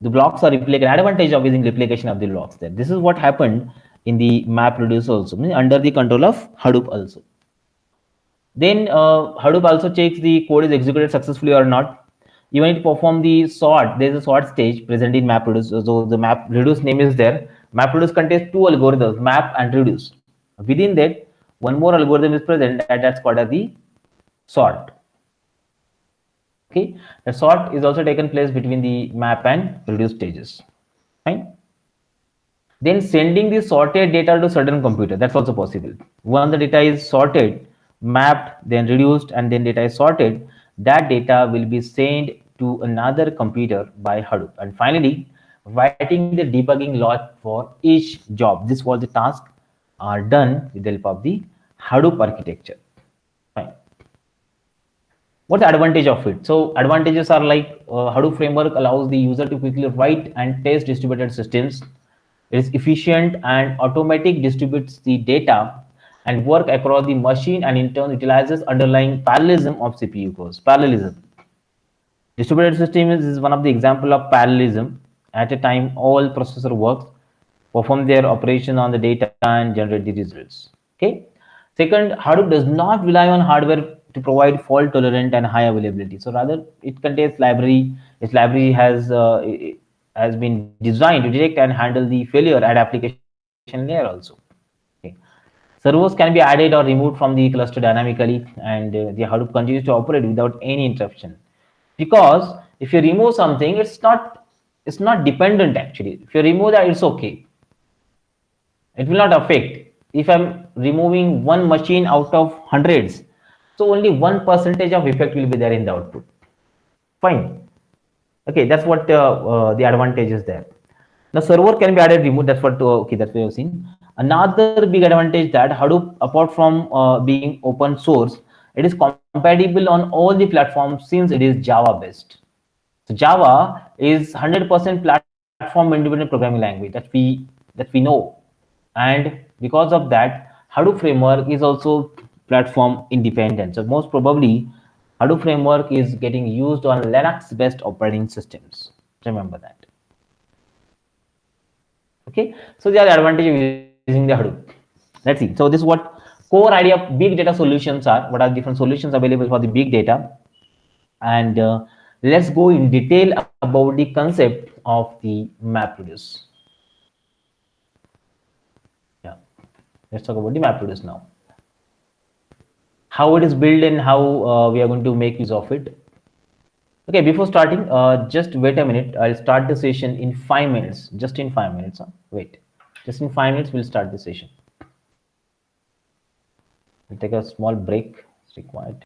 the blocks are replicated. Advantage of using replication of the blocks there. This is what happened in the MapReduce also, under the control of Hadoop also. Then Hadoop also checks the code is executed successfully or not. You need to perform the sort. There is a sort stage present in MapReduce. So the MapReduce name is there. MapReduce contains 2 algorithms, map and reduce. Within that, one more algorithm is present, and that's called as the sort. Okay, the sort is also taken place between the map and reduce stages. Fine. Then sending the sorted data to certain computer, that's also possible. Once the data is sorted, mapped, then reduced, and then data is sorted, that data will be sent to another computer by Hadoop. And finally, writing the debugging log for each job. This was the task are done with the help of the Hadoop architecture. Fine. What's the advantage of it? So advantages are like Hadoop framework allows the user to quickly write and test distributed systems. It is efficient and automatic, distributes the data and work across the machine, and in turn utilizes underlying parallelism of CPU cores. Parallelism. Distributed system is one of the example of parallelism. At a time, all processor works, perform their operation on the data and generate the results. Okay. Second, Hadoop does not rely on hardware to provide fault tolerant and high availability. So rather, it contains library. Its library has been designed to detect and handle the failure at application layer also. Okay. Servers can be added or removed from the cluster dynamically, and the Hadoop continues to operate without any interruption. Because if you remove something, it's not dependent actually. If you remove that, it's okay. It will not affect. If I'm removing one machine out of hundreds, so only 1% of effect will be there in the output. Fine. Okay, that's what the advantage is there. The server can be added, removed. That's what okay. That's what you've seen. Another big advantage that Hadoop, apart from being open source, it is compatible on all the platforms since it is Java based. So Java is 100% platform independent programming language that we know, and because of that, Hadoop framework is also platform independent. So most probably, Hadoop framework is getting used on Linux based operating systems. Remember that. Okay, so the other advantage of using the Hadoop. Let's see. So this is what core idea of big data solutions are. What are different solutions available for the big data? And let's go in detail about the concept of the MapReduce. Yeah, let's talk about the MapReduce now. How it is built and how we are going to make use of it. Okay, before starting, just wait a minute. I'll start the session in 5 minutes. Just in 5 minutes. Huh? Wait, just in 5 minutes, we'll start the session. We'll take a small break. It's required.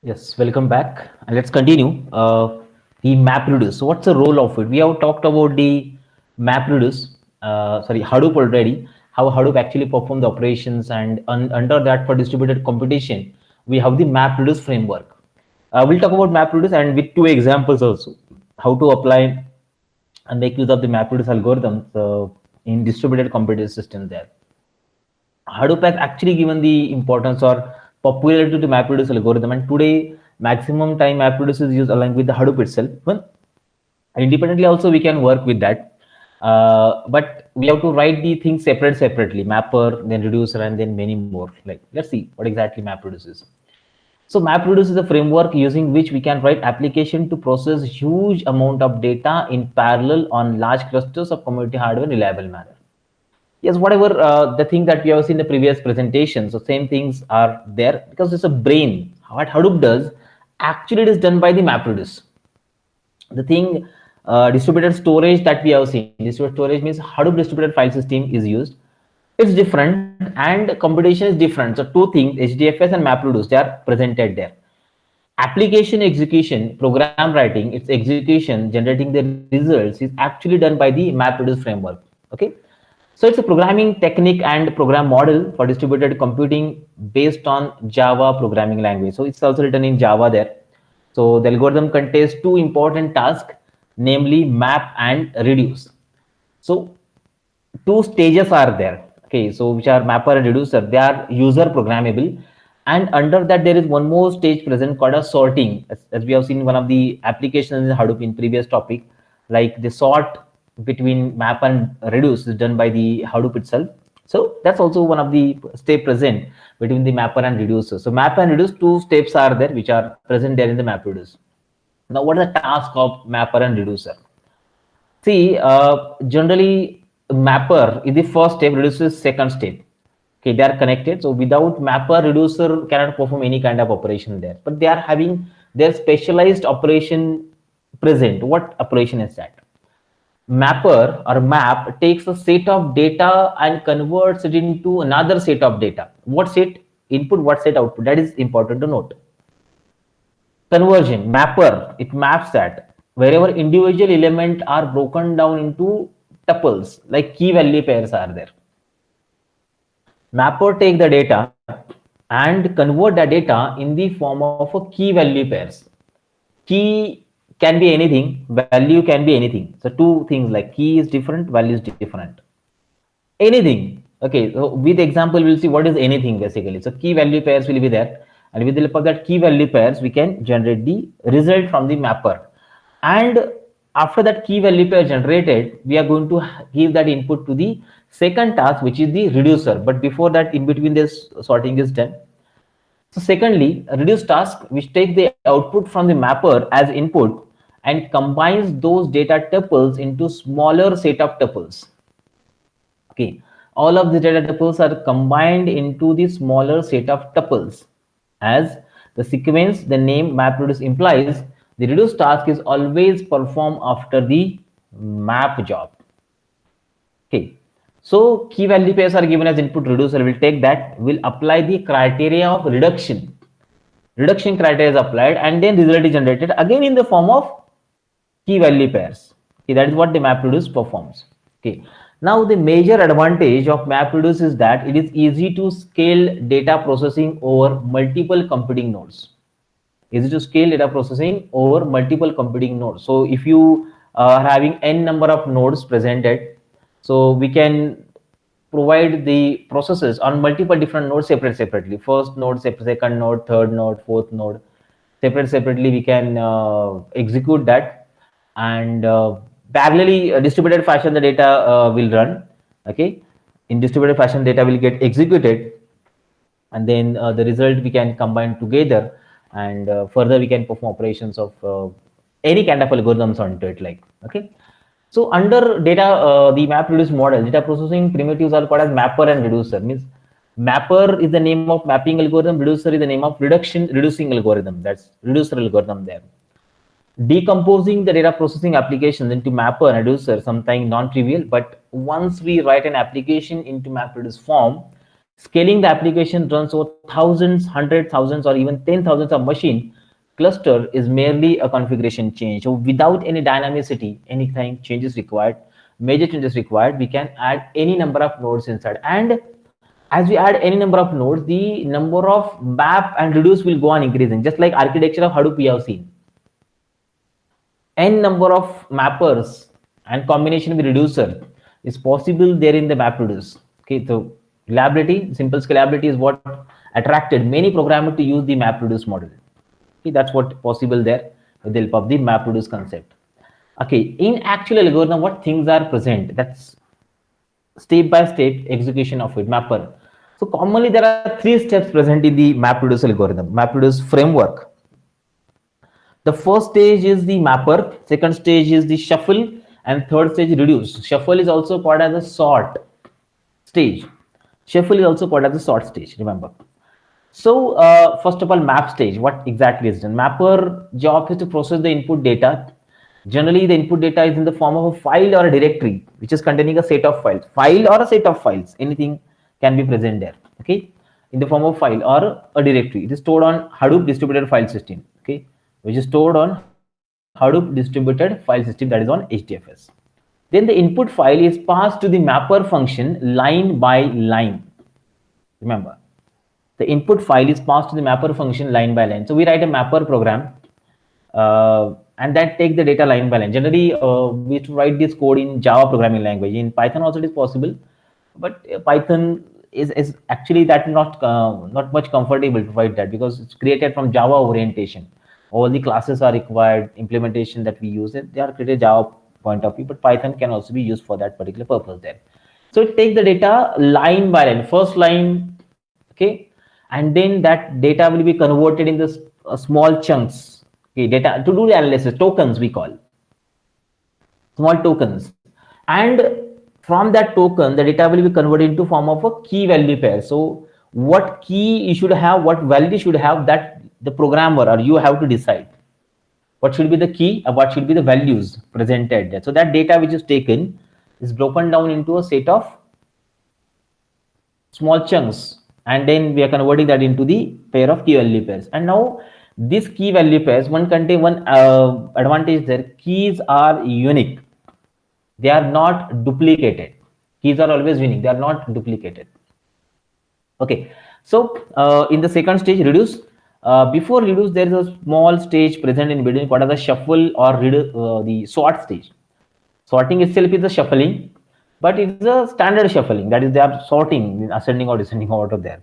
Yes, welcome back. And let's continue. The MapReduce. So, what's the role of it? We have talked about the MapReduce, Hadoop already, how Hadoop actually perform the operations, and under that, for distributed computation, we have the MapReduce framework. We'll talk about MapReduce and with two examples also, how to apply and make use of the MapReduce algorithms in distributed computer system there. Hadoop has actually given the importance or popularity to MapReduce algorithm, and today maximum time MapReduce is used along with the Hadoop itself. Well, independently also we can work with that, but we have to write the things separately, mapper, then reducer, and then many more. Like, let's see what exactly MapReduce is. So MapReduce is a framework using which we can write application to process huge amount of data in parallel on large clusters of commodity hardware in reliable manner. Yes, whatever the thing that we have seen in the previous presentation, so same things are there because it's a brain. What Hadoop does, actually it is done by the MapReduce. The thing, distributed storage that we have seen, distributed storage means Hadoop distributed file system is used. It's different and computation is different. So two things, HDFS and MapReduce, they are presented there. Application execution, program writing, its execution, generating the results is actually done by the MapReduce framework. Okay. So it's a programming technique and program model for distributed computing based on Java programming language. So it's also written in Java there. So the algorithm contains two important tasks, namely map and reduce. So two stages are there. Okay, so which are mapper and reducer. They are user programmable, and under that there is one more stage present called a sorting, as we have seen one of the applications in Hadoop in previous topic, like the sort between map and reduce is done by the Hadoop itself. So that's also one of the step present between the mapper and reducer. So map and reduce, two steps are there which are present there in the MapReduce. Now, what is the task of mapper and reducer? See, generally mapper is the first step, reducer is second step. Okay, they are connected. So without mapper, reducer cannot perform any kind of operation there. But they are having their specialized operation present. What operation is that? Mapper or map takes a set of data and converts it into another set of data. What set input, what set output? That is important to note. Conversion, mapper, it maps that wherever individual element are broken down into tuples, like key value pairs are there. Mapper take the data and convert the data in the form of a key value pairs. Key can be anything, value can be anything. So two things, like key is different, value is different. Anything. Okay, so with example we'll see what is anything basically. So key value pairs will be there, and with the help of that key value pairs we can generate the result from the mapper. And after that key value pair generated, we are going to give that input to the second task, which is the reducer. But before that, in between this sorting is done. So secondly, a reduce task which takes the output from the mapper as input and combines those data tuples into smaller set of tuples. Okay, all of the data tuples are combined into the smaller set of tuples. As the sequence, the name MapReduce implies, the reduce task is always performed after the map job. Okay, so key value pairs are given as input. Reducer will take that, will apply the criteria of reduction. Reduction criteria is applied, and then result is generated again in the form of key value pairs. Okay, that is what the MapReduce performs. Okay. Now the major advantage of MapReduce is that it is easy to scale data processing over multiple computing nodes. Easy to scale data processing over multiple computing nodes. So if you are having n number of nodes presented, so we can provide the processes on multiple different nodes separately. First node, second node, third node, fourth node, separately we can execute that, and parallelly distributed fashion the data will run. Okay, in distributed fashion data will get executed, and then the result we can combine together, and further we can perform operations of any kind of algorithms onto it, like. Okay, so under data, the MapReduce model, data processing primitives are called as mapper and reducer. Means mapper is the name of mapping algorithm, reducer is the name of reducing algorithm. That's reducer algorithm there. Decomposing the data processing applications into mapper and reducer sometimes non-trivial, but once we write an application into MapReduce form, Scaling the application runs over thousands, hundred thousands, or even 10 thousands of machine cluster is merely a configuration change. So without any dynamicity, anything changes required, major changes required, we can add any number of nodes inside. And as we add any number of nodes, the number of map and reduce will go on increasing, just like architecture of Hadoop we have seen. N number of mappers and combination with reducer is possible there in the MapReduce. Okay, so reliability, simple scalability is what attracted many programmers to use the MapReduce model. Okay, that's what possible there with the help of the MapReduce concept. Okay, in actual algorithm, what things are present? That's step-by-step execution of it, mapper. So commonly there are 3 steps present in the MapReduce algorithm, MapReduce framework. The first stage is the mapper, second stage is the shuffle, and third stage reduce. Shuffle is also called as a sort stage. Shuffle is also called as a sort stage, remember. So first of all, map stage, what exactly is done? Mapper job is to process the input data. Generally, the input data is in the form of a file or a directory, which is containing a set of files. File or a set of files, anything can be present there, okay? In the form of file or a directory. It is stored on Hadoop distributed file system, okay? Which is stored on Hadoop distributed file system, that is on HDFS. Then the input file is passed to the mapper function line by line. Remember, the input file is passed to the mapper function line by line. So we write a mapper program and that take the data line by line. Generally, we have to write this code in Java programming language. In Python also it is possible, but Python is actually that not much comfortable to write that, because it's created from Java orientation. All the classes are required, implementation that we use it, they are created Java point of view, but Python can also be used for that particular purpose there. So it takes the data line by line, first line, okay, and then that data will be converted in this small chunks, okay, data to do the analysis, tokens we call, small tokens, and from that token the data will be converted into form of a key value pair. So what key you should have, what value should have, that the programmer or you have to decide what should be the key and what should be the values presented there. So that data which is taken is broken down into a set of small chunks, and then we are converting that into the pair of key value pairs. And now this key value pairs, one contain one advantage there, keys are unique, they are not duplicated. Keys are always unique, they are not duplicated. Okay, so in the second stage, reduce. Before reduce, there is a small stage present in between called as the shuffle or the sort stage. Sorting itself is a shuffling, but it's a standard shuffling, that is they are sorting in ascending or descending order there.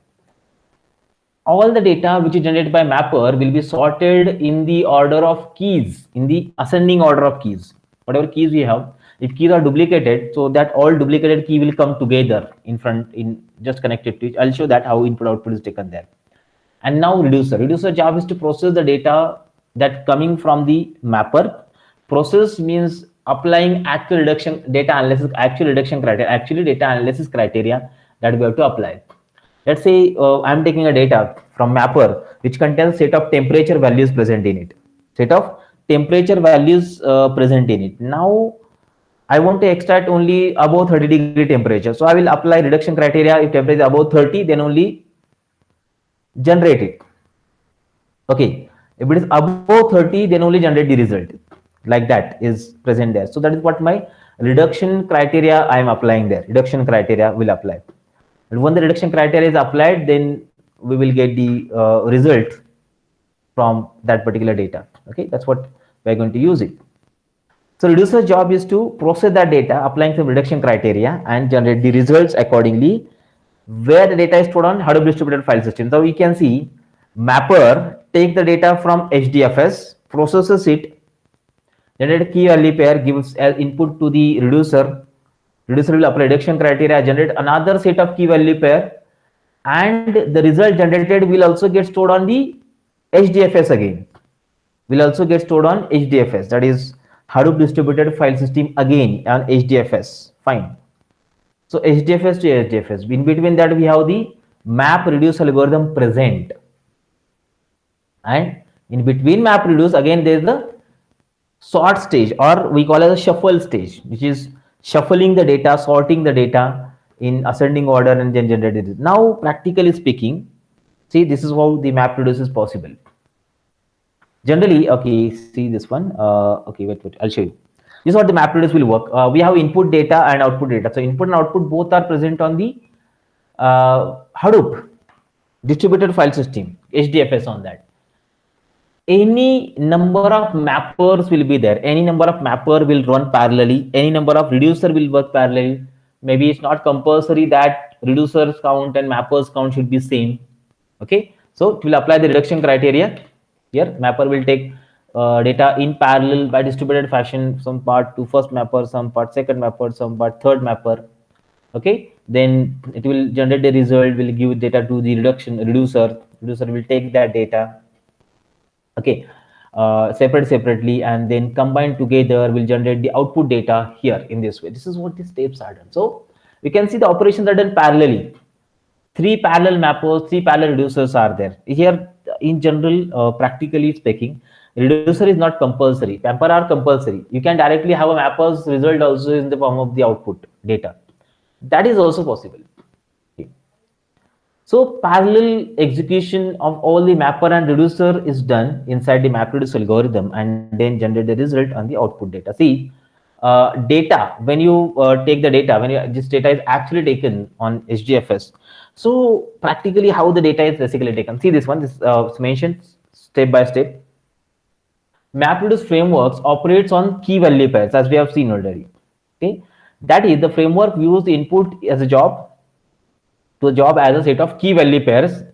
All the data which is generated by mapper will be sorted in the order of keys, in the ascending order of keys. Whatever keys we have, if keys are duplicated, so that all duplicated key will come together in front, in just connected to it. I'll show that how input output is taken there. And now reducer job is to process the data that coming from the mapper. Process means applying actual reduction data analysis, actual reduction criteria, actually data analysis criteria that we have to apply. Let's say I'm taking a data from mapper which contains set of temperature values present in it, set of temperature values present in it. Now I want to extract only above 30-degree temperature, so I will apply reduction criteria. If temperature is above 30, then only generate it. Okay, if it is above 30, then only generate the result, like that is present there. So that is what my reduction criteria I am applying there. Reduction criteria will apply, and when the reduction criteria is applied, then we will get the result from that particular data. Okay, that's what we're going to use it. So reducer's job is to process that data, applying some reduction criteria, and generate the results accordingly, where the data is stored on Hadoop distributed file system. So we can see mapper take the data from HDFS, processes it, generate a key value pair, gives as input to the reducer. Reducer will apply reduction criteria, generate another set of key value pair, and the result generated will also get stored on the HDFS again. Will also get stored on HDFS, that is Hadoop distributed file system again on HDFS. Fine. So HDFS to HDFS. In between that, we have the map reduce algorithm present. And in between map reduce, again, there is the sort stage, or we call it a shuffle stage, which is shuffling the data, sorting the data, in ascending order and then generate it. Now, practically speaking, see, this is how the MapReduce is possible. Generally, okay, see this one. Okay, wait, I'll show you. This is what the MapReduce will work. We have input data and output data. So input and output both are present on the Hadoop distributed file system, HDFS on that. Any number of mappers will be there. Any number of mapper will run parallelly. Any number of reducer will work parallelly. Maybe it's not compulsory that reducers count and mappers count should be same. Okay, so it will apply the reduction criteria. Here, mapper will take data in parallel by distributed fashion. Some part to first mapper, some part second mapper, some part third mapper. Okay, then it will generate the result. Will give data to the reducer. Reducer will take that data. Okay, separately, and then combined together will generate the output data here in this way. This is what the steps are done. So we can see the operations are done parallelly. 3 parallel mappers, 3 parallel reducers are there. Here, in general, practically speaking, reducer is not compulsory. Mapper are compulsory. You can directly have a mapper's result also in the form of the output data. That is also possible. So parallel execution of all the mapper and reducer is done inside the MapReduce algorithm and then generate the result on the output data. See, data, when you take the data, this data is actually taken on HDFS. So practically how the data is basically taken. See this one, this is mentioned step by step. MapReduce frameworks operates on key value pairs as we have seen already. Okay, that is the framework views the input as a job to a job as a set of key value pairs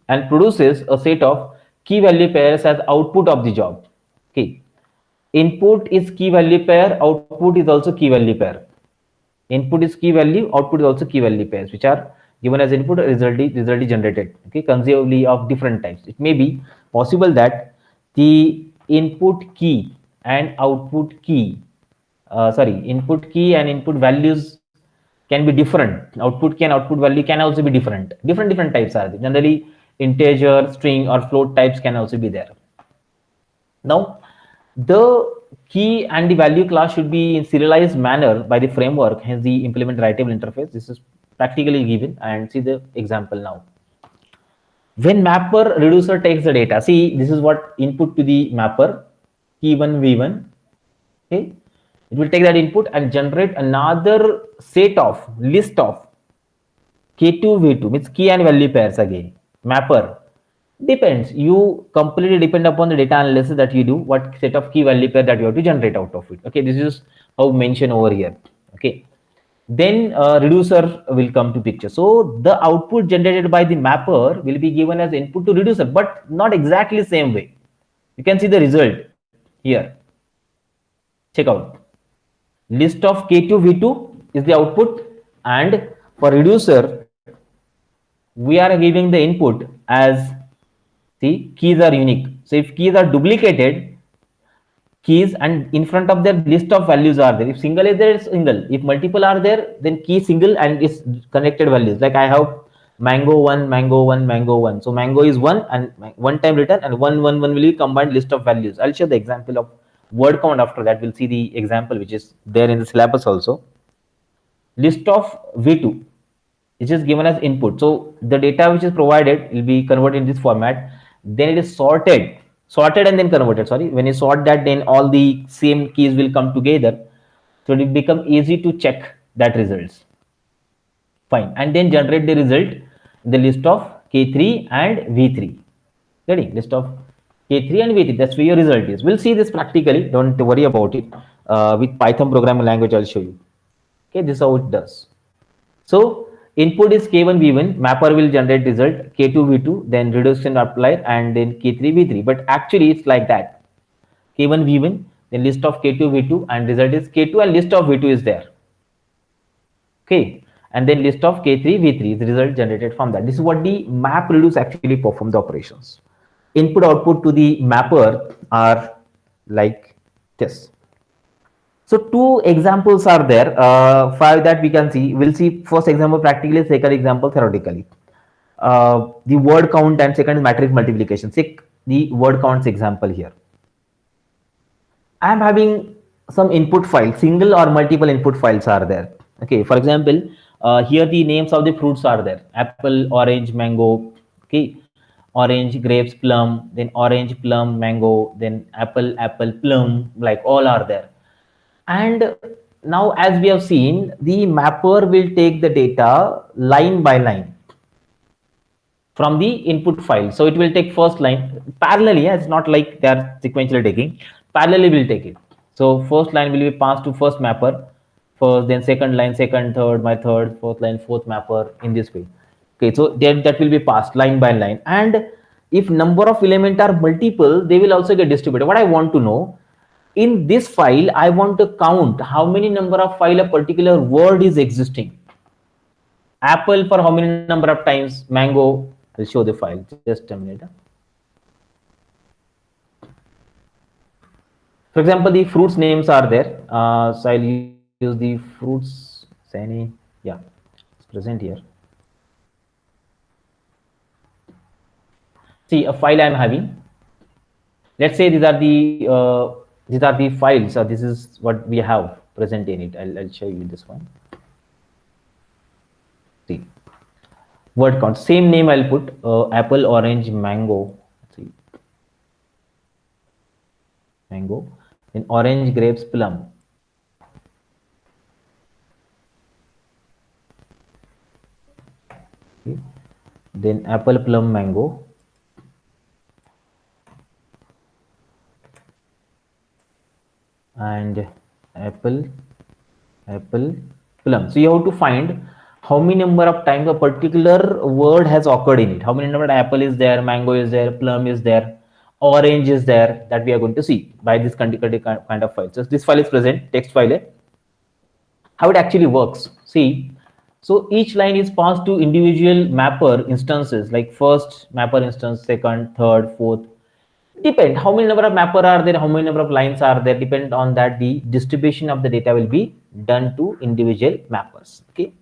and produces a set of key value pairs as output of the job. Okay, input is key value pair, output is also key value pair. Input is key value, output is also key value pairs, which are given as input, result is generated. Okay, conceivably of different types. It may be possible that the input key and output key, input key and input values can be different. Output key and output value can also be different. Different types are there. Generally, integer, string, or float types can also be there. Now, the key and the value class should be in serialized manner by the framework, hence the implement writable interface. This is practically given, and see the example now. When mapper reducer takes the data, see this is what input to the mapper, key1 v1. Okay, it will take that input and generate another set of list of k2 v2, means key and value pairs. Again, mapper depends, you completely depend upon the data analysis that you do, what set of key value pair that you have to generate out of it. Okay, this is how mentioned over here. Okay, then reducer will come to picture. So the output generated by the mapper will be given as input to reducer, but not exactly same way. You can see the result here. Check out, list of k2 v2 is the output, and for reducer we are giving the input as, see, keys are unique. So if keys are duplicated, keys and in front of their list of values are there. If single is there, it's single. If multiple are there, then key single and its connected values. Like I have mango 1, mango 1, mango 1. So mango is 1 and one time return, and 1 1 1 will be combined list of values. I'll show the example of word count after that. We'll see the example which is there in the syllabus also. List of v2 is just given as input. So the data which is provided will be converted in this format. Then it is sorted and then converted. Sorry, when you sort that, then all the same keys will come together. So it will become easy to check that results. Fine, and then generate the result, the list of k3 and v3. Ready? List of k3 and v3. That's where your result is. We'll see this practically. Don't worry about it. With Python programming language, I'll show you. Okay, this is how it does. So input is k1 v1, mapper will generate result k2 v2, then reduction applied, and then k3 v3. But actually it's like that, k1 v1, then list of k2 v2, and result is k2 and list of v2 is there. Okay, and then list of k3 v3 is the result generated from that. This is what the MapReduce actually perform the operations. Input output to the mapper are like this. So 2 examples are there, 5 that we can see. We'll see first example practically, second example theoretically. The word count and second is matrix multiplication. Take the word counts example here. I am having some input file, single or multiple input files are there. Okay, for example, Here the names of the fruits are there: apple, orange, mango. Okay, orange, grapes, plum, then orange, plum, mango, then apple, apple, plum, like all are there. And now, as we have seen, the mapper will take the data line by line from the input file. So it will take first line parallelly. Yeah, it's not like they are sequentially taking. Parallelly will take it. So first line will be passed to first mapper, first, then second line, second, third, my third, fourth line, fourth mapper, in this way. Okay, so that will be passed line by line. And if number of element are multiple, they will also get distributed. What I want to know, in this file, I want to count how many number of file a particular word is existing. Apple for how many number of times, mango. I'll show the file, just a minute. For example, the fruits names are there. So I'll use the fruits, Sani. Yeah, it's present here. See, a file I'm having. Let's say these are the files. So this is what we have present in it. I'll show you this one. See, word count, same name I'll put, apple, orange, mango. Let's see, mango, then orange, grapes, plum. Okay. Then apple, plum, mango. And apple, apple, plum. So you have to find how many number of times a particular word has occurred in it. How many number of apple is there, mango is there, plum is there, orange is there, that we are going to see by this kind of file. So this file is present, text file. How it actually works. See, so each line is passed to individual mapper instances, like first mapper instance, second, third, fourth. Depend how many number of mapper are there, how many number of lines are there. Depend on that, the distribution of the data will be done to individual mappers. Okay,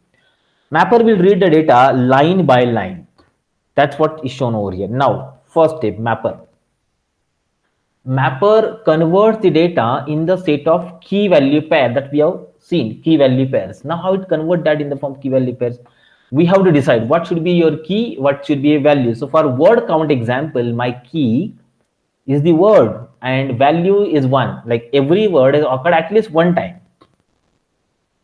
mapper will read the data line by line. That's what is shown over here. Now, first step, mapper. Mapper converts the data in the set of key value pair that we have seen, key value pairs. Now, how it convert that in the form key value pairs? We have to decide what should be your key, what should be a value. So for word count example, my key is the word and value is 1. Like every word has occurred at least one time.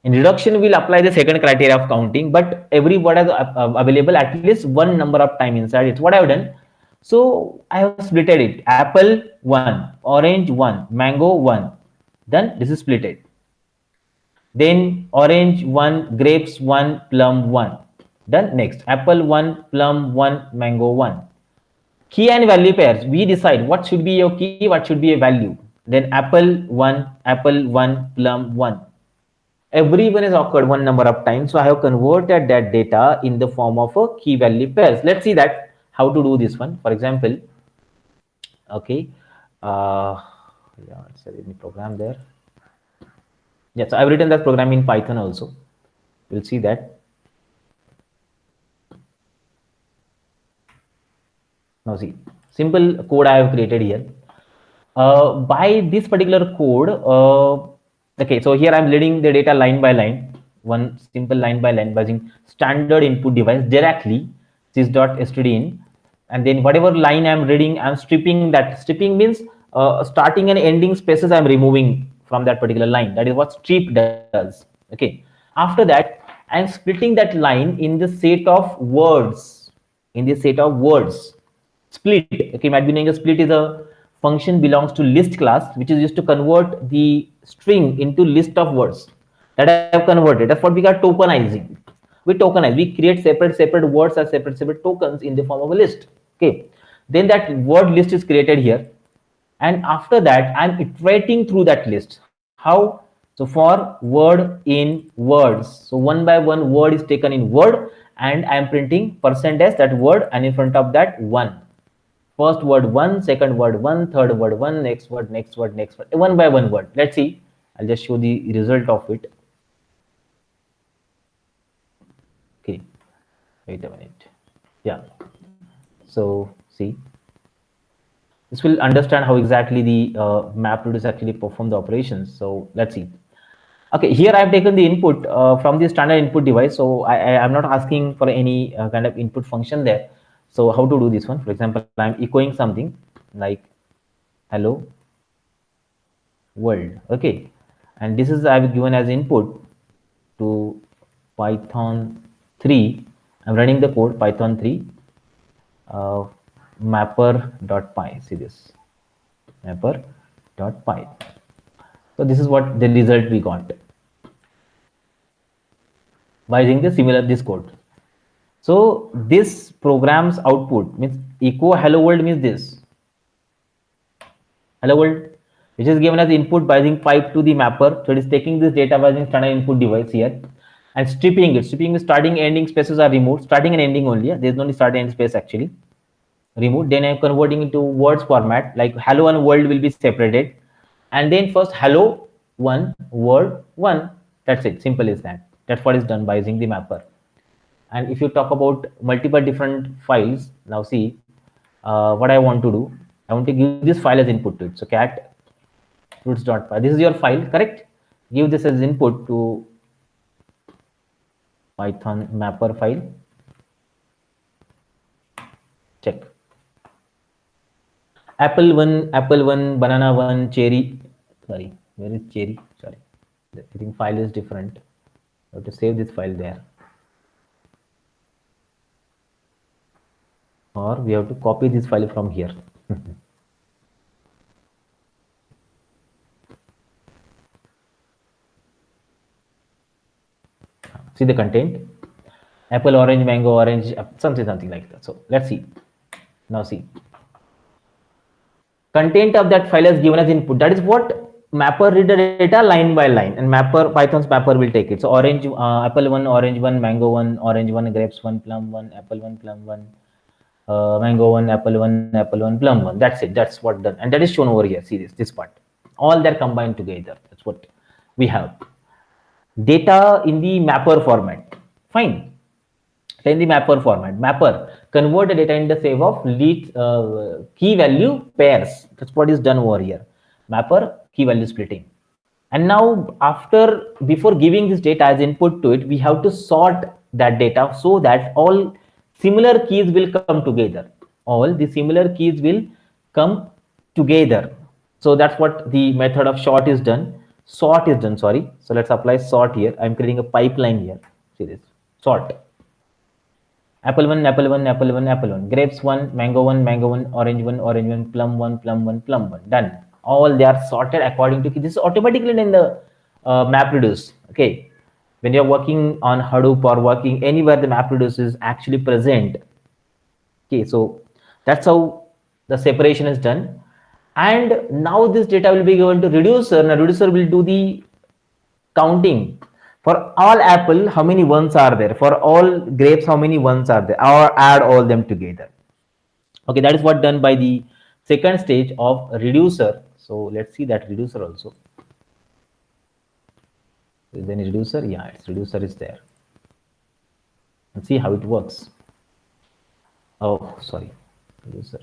In reduction, we'll apply the second criteria of counting, but every word is available at least one number of time inside. It's what I've done. So I have splitted it. Apple 1, orange 1, mango 1. Then this is splitted. Then orange 1, grapes 1, plum 1. Then next, apple 1, plum 1, mango 1. Key and value pairs, we decide what should be your key, what should be a value. Then apple 1, plum 1. Everyone has occurred one number of times. So I have converted that data in the form of a key value pairs. Let's see that how to do this one. For example, okay, yeah, it's any program there. Yes, so I've written that program in Python also. We'll see that. Now see, simple code I have created here. By this particular code, okay, so here I'm reading the data line by line, one simple line by line by using standard input device directly, sys.stdin, and then whatever line I'm reading, I'm stripping that. Stripping means starting and ending spaces I'm removing from that particular line. That is what strip does. Okay. After that, I'm splitting that line in the set of words. In the set of words, split. Okay, might be knowing a split is a function belongs to list class, which is used to convert the string into list of words that I have converted. That's what we got tokenizing. We tokenize, we create separate words as separate tokens in the form of a list. Okay, then that word list is created here, and after that I'm iterating through that list. How? So for word in words, so one by one word is taken in word, and I'm printing %s that word, and in front of that 1. First word 1, second word 1, third word 1, next word, one by one word. Let's see. I'll just show the result of it. Okay, wait a minute. Yeah, so see, this will understand how exactly the MapReduce actually perform the operations. So let's see. Okay, here I have taken the input from the standard input device. So I am not asking for any kind of input function there. So how to do this one? For example, I'm echoing something like hello world. Okay, and this is I've given as input to Python 3. I'm running the code Python 3 uh, mapper.py. See this mapper.py. So this is what the result we got by using the similar this code. So this program's output means echo hello world means this hello world, which is given as input by using pipe to the mapper. So it is taking this data by using standard input device here and stripping it. Stripping means starting ending spaces are removed. Starting and ending only. There is no start and end space actually. Removed. Then I'm converting into words format like hello and world will be separated. And then first hello one word one. That's it. Simple as that. That's what is done by using the mapper. And if you talk about multiple different files, now see what I want to do. I want to give this file as input to it. So cat roots.py. This is your file, correct? Give this as input to Python mapper file. Check. Apple one, banana one, cherry. Sorry, where is cherry? Sorry, I think file is different. I have to save this file there. Or we have to copy this file from here. See the content: apple, orange, mango, orange, something like that. So let's see. Now see, content of that file is given as input. That is what mapper read the data line by line, and mapper Python's mapper will take it. So orange, apple one, orange one, mango one, orange one, grapes one, plum one, apple one, plum one, mango one, apple one, plum one. That's it. That's what done, and that is shown over here. See this part. All they're combined together. That's what we have. Data in the mapper format. Fine. In the mapper format. Mapper convert the data in the shape of lead key value pairs. That's what is done over here. Mapper key value splitting. And now before giving this data as input to it, we have to sort that data so that all similar keys will come together. All the similar keys will come together. So that's what the method of sort is done. Sorry. So let's apply sort here. I'm creating a pipeline here. See this. Sort. Apple one, apple one, apple one, apple one. Grapes one, mango one, mango one, orange one, plum one, plum one, plum one. Done. All they are sorted according to key. This is automatically in the MapReduce. Okay. When you're working on Hadoop or working anywhere, the MapReduce is actually present. Okay. So that's how the separation is done. And now this data will be given to reducer. Now reducer will do the counting. For all apple, how many ones are there? For all grapes, how many ones are there? Or add all them together. Okay, that is what done by the second stage of reducer. So let's see that reducer also. Is there any reducer? Yeah, its reducer is there. Let's see how it works. Oh, sorry, reducer.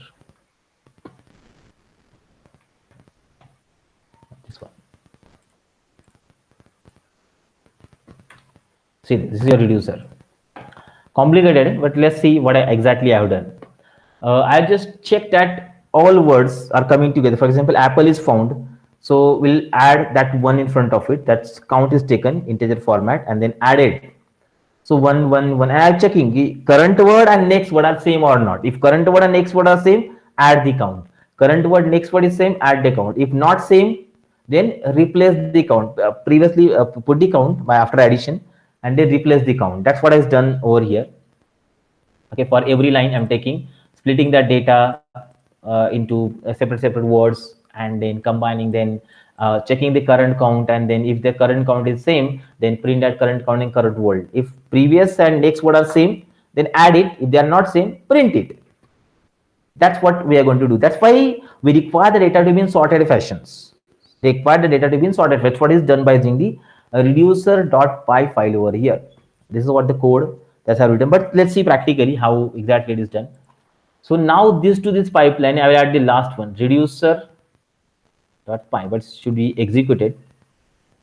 This one. See, this is your reducer. Complicated, but let's see what exactly I have done. I just checked that all words are coming together. For example, apple is found. So we'll add that one in front of it. That's count is taken integer format and then added. So one. And I'm checking the current word and next word are same or not. If current word and next word are same, add the count. Current word, next word is same, add the count. If not same, then replace the count. Previously put the count by after addition and then replace the count. That's what is done over here. Okay, for every line I'm taking, splitting that data into separate words and then combining, then checking the current count, and then if the current count is same, then print that current count in current word. If previous and next word are same, then add it. If they are not same, print it. That's what we are going to do. That's why we require the data to be in sorted fashions. They require the data to be in sorted. That's what is done by using the reducer.py file over here. This is what the code that's written. But let's see practically how exactly it is done. So now this pipeline, I will add the last one, reducer.py, but should be executed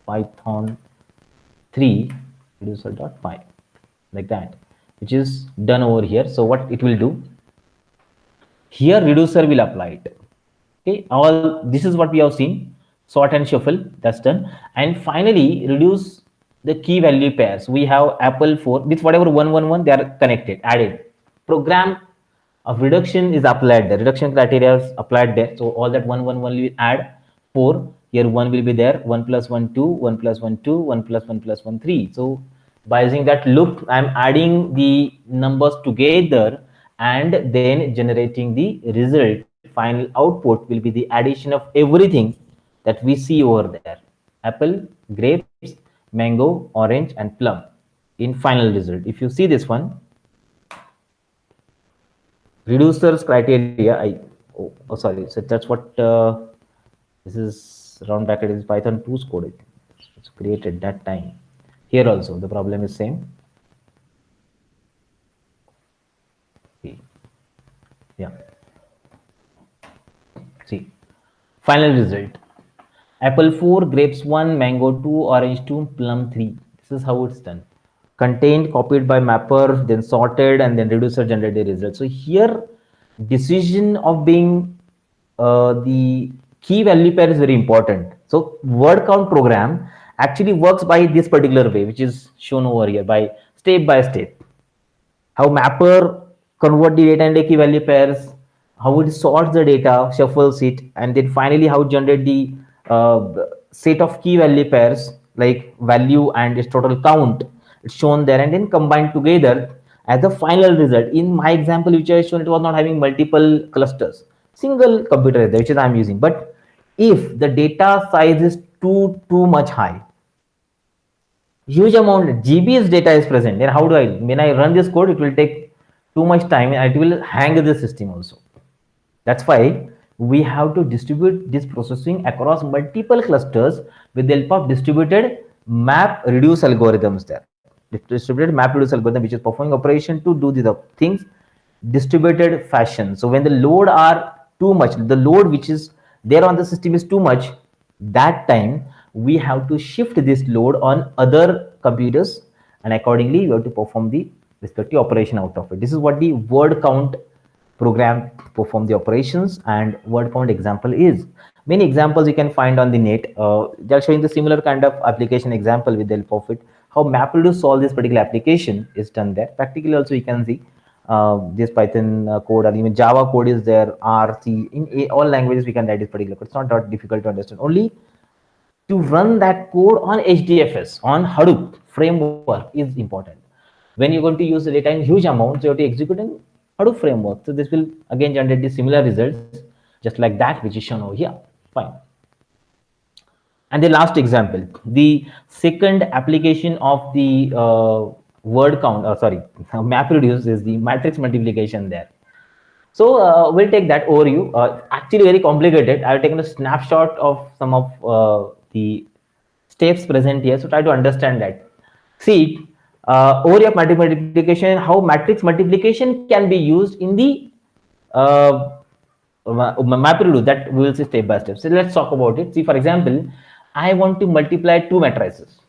Python 3 reducer dot 5, like that, which is done over here. So what it will do, here reducer will apply it. Okay, all this is what we have seen, sort and shuffle, that's done. And finally reduce the key value pairs. We have apple 4 with whatever 111 they are connected, added. Program of reduction is applied there, reduction criteria is applied there. So all that 111 will add 4, here 1 will be there, 1 plus 1 2, 1 plus 1 2, 1 plus 1 plus 1 3. So by using that loop, I am adding the numbers together and then generating the result. Final output will be the addition of everything that we see over there: apple, grapes, mango, orange, and plum in final result. If you see this one, reducers criteria, sorry, so that's what this is round bracket is Python 2's code. It's created that time. Here also the problem is same. Yeah, see, final result: apple 4, grapes 1, mango 2, orange 2, plum 3. This is how it's done. Contained, copied by mapper, then sorted, and then reducer generated result. So here decision of being the key value pair is very important. So word count program actually works by this particular way, which is shown over here by step, how mapper convert the data into key value pairs, how it sorts the data, shuffles it, and then finally how it generate the set of key value pairs like value and its total count. It's shown there and then combined together as the final result. In my example which I shown, it was not having multiple clusters, single computer is there, which is I'm using. But if the data size is too much high, huge amount GB's data is present, then how do I, when I run this code, it will take too much time and it will hang the system also. That's why we have to distribute this processing across multiple clusters with the help of distributed map reduce algorithms there. Distributed map reduce algorithm, which is performing operation to do the things distributed fashion. So when the load are too much, the load which is there on the system is too much, that time we have to shift this load on other computers, and accordingly we have to perform the respective operation out of it. This is what the word count program perform the operations and word count example is. Many examples you can find on the net. They're showing the similar kind of application example with the help of it. How MapReduce solve this particular application is done there. Practically also you can see this Python code, or even Java code is there, R, C, in all languages we can write this particular code. It's not that difficult to understand. Only to run that code on HDFS, on Hadoop framework is important. When you're going to use the data in huge amounts, you have to execute in Hadoop framework. So this will again generate the similar results, just like that, which is shown over here. Fine. And the last example, the second application of the word count, MapReduce, is the matrix multiplication there. So we'll take that overview. Actually very complicated. I've taken a snapshot of some of the steps present here. So try to understand that. See, overview of matrix multiplication, how matrix multiplication can be used in the MapReduce, that we will see step by step. So let's talk about it. See, for example, I want to multiply two matrices.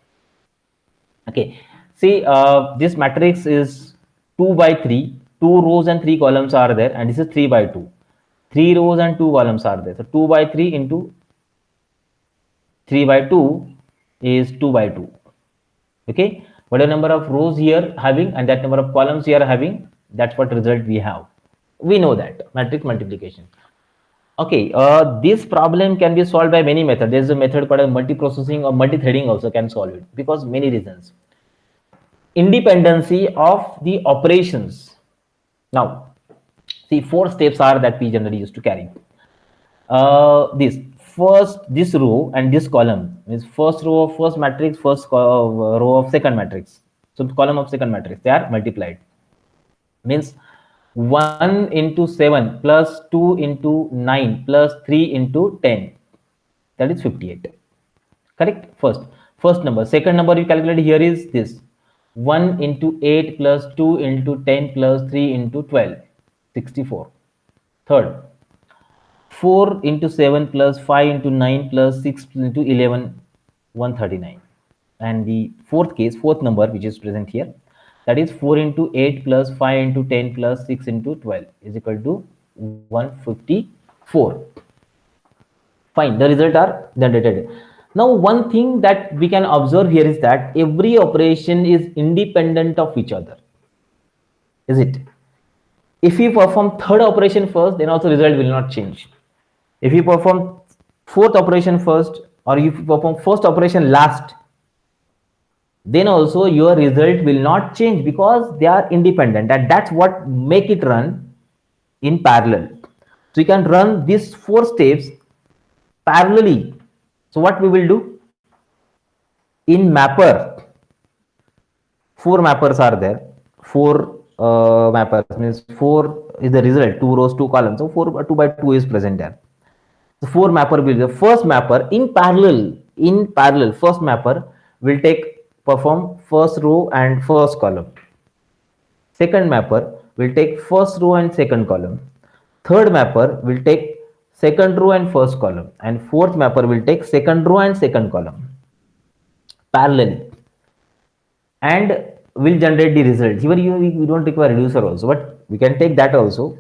Okay, see, this matrix is 2 by 3, 2 rows and 3 columns are there, and this is 3 by 2, 3 rows and 2 columns are there. So 2 by 3 into 3 by 2 is 2 by 2. Okay, whatever number of rows here having and that number of columns here having, that's what result we have. We know that matrix multiplication. Okay, this problem can be solved by many methods. There's a method called multiprocessing or multi-threading also can solve it, because many reasons. Independency of the operations. Now, see, 4 steps are that we generally used to carry. This row and this column is first row of first matrix, first row of second matrix. So the column of second matrix, they are multiplied. Means 1 into 7 plus 2 into 9 plus 3 into 10, that is 58. Correct? First number. Second number you calculate here is this: 1 into 8 plus 2 into 10 plus 3 into 12, 64. Third, 4 into 7 plus 5 into 9 plus 6 into 11, 139. And the fourth number which is present here, that is 4 into 8 plus 5 into 10 plus 6 into 12 is equal to 154. Fine, the result are generated. Now, one thing that we can observe here is that every operation is independent of each other. Is it? If you perform third operation first, then also result will not change. If you perform fourth operation first, or if you perform first operation last, then also your result will not change because they are independent, and that's what make it run in parallel. So you can run these 4 steps parallelly. So what we will do in mapper, 4 mappers are there. 4 mappers means 4 is the result, 2 rows 2 columns, so 4 2 by 2 is present there. The 4 mapper will be the first mapper in parallel first mapper will perform first row and first column. Second mapper will take first row and second column. Third mapper will take second row and first column, and fourth mapper will take second row and second column parallel, and will generate the result. Here we don't require reducer also, but we can take that also.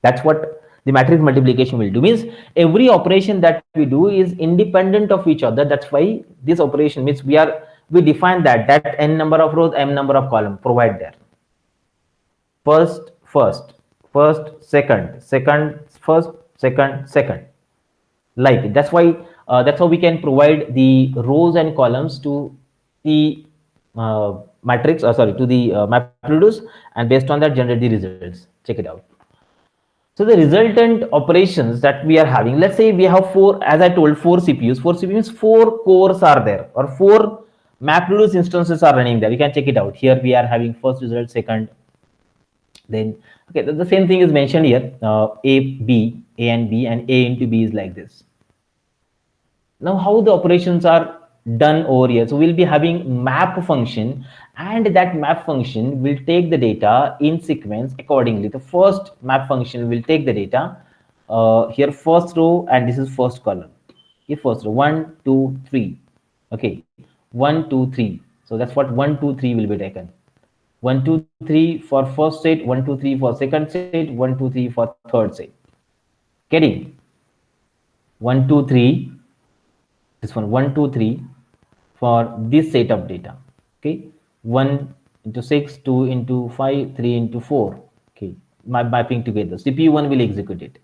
That's what the matrix multiplication will do. Means every operation that we do is independent of each other. That's why this operation means we define that n number of rows, m number of column provide there. First, second, first, second. Like that's why that's how we can provide the rows and columns to the matrix, to the MapReduce, and based on that generate the results. Check it out. So the resultant operations that we are having, let's say we have 4, as I told, 4 CPUs. 4 CPUs means 4 cores are there, or 4 MapReduce instances are running there. You can check it out. Here we are having first result, second. Then, okay, the same thing is mentioned here. A and B, and A into B is like this. Now, how the operations are done over here? So we'll be having map function, and that map function will take the data in sequence accordingly. The first map function will take the data here, first row, and this is first column. Okay, first row 1 2 3. Okay, 1 2 3. So that's what 1 2 3 will be taken. 1 2 3 for first set, 1 2 3 for second set, 1 2 3 for third set. Getting 1 2 3. This one 1 2 3 for this set of data. Okay, 1 into 6, 2 into 5, 3 into 4. Okay, mapping together. CPU 1 will execute it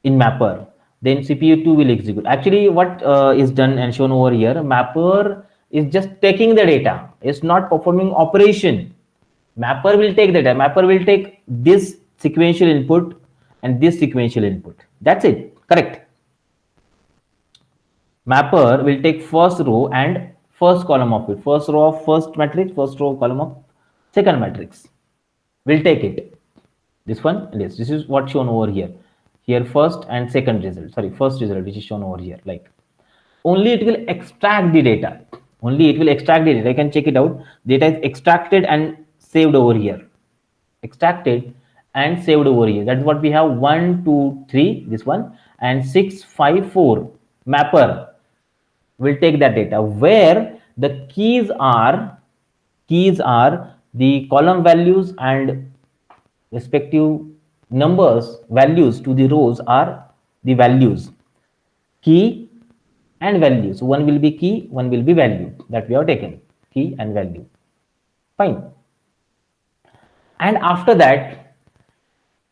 in mapper, then CPU 2 will execute. Actually, what is done and shown over here, mapper is just taking the data. It's not performing operation. Mapper will take the data. Mapper will take this sequential input and this sequential input. That's it. Correct. Mapper will take first row and first column of it. First row of first matrix, first row column of second matrix. Will take it. This one, yes, this is what shown over here. Here first and second result. Sorry, first result which is shown over here. Like only it will extract the data. Only it will extract the data. I can check it out. Data is extracted and saved over here. Extracted and saved over here. That's what we have. 1 2 3, this one, and 6 5 4. Mapper will take that data, where the keys are the column values, and respective numbers values to the rows are the values, key and value. So one will be key, one will be value, that we have taken, key and value. Fine. And after that,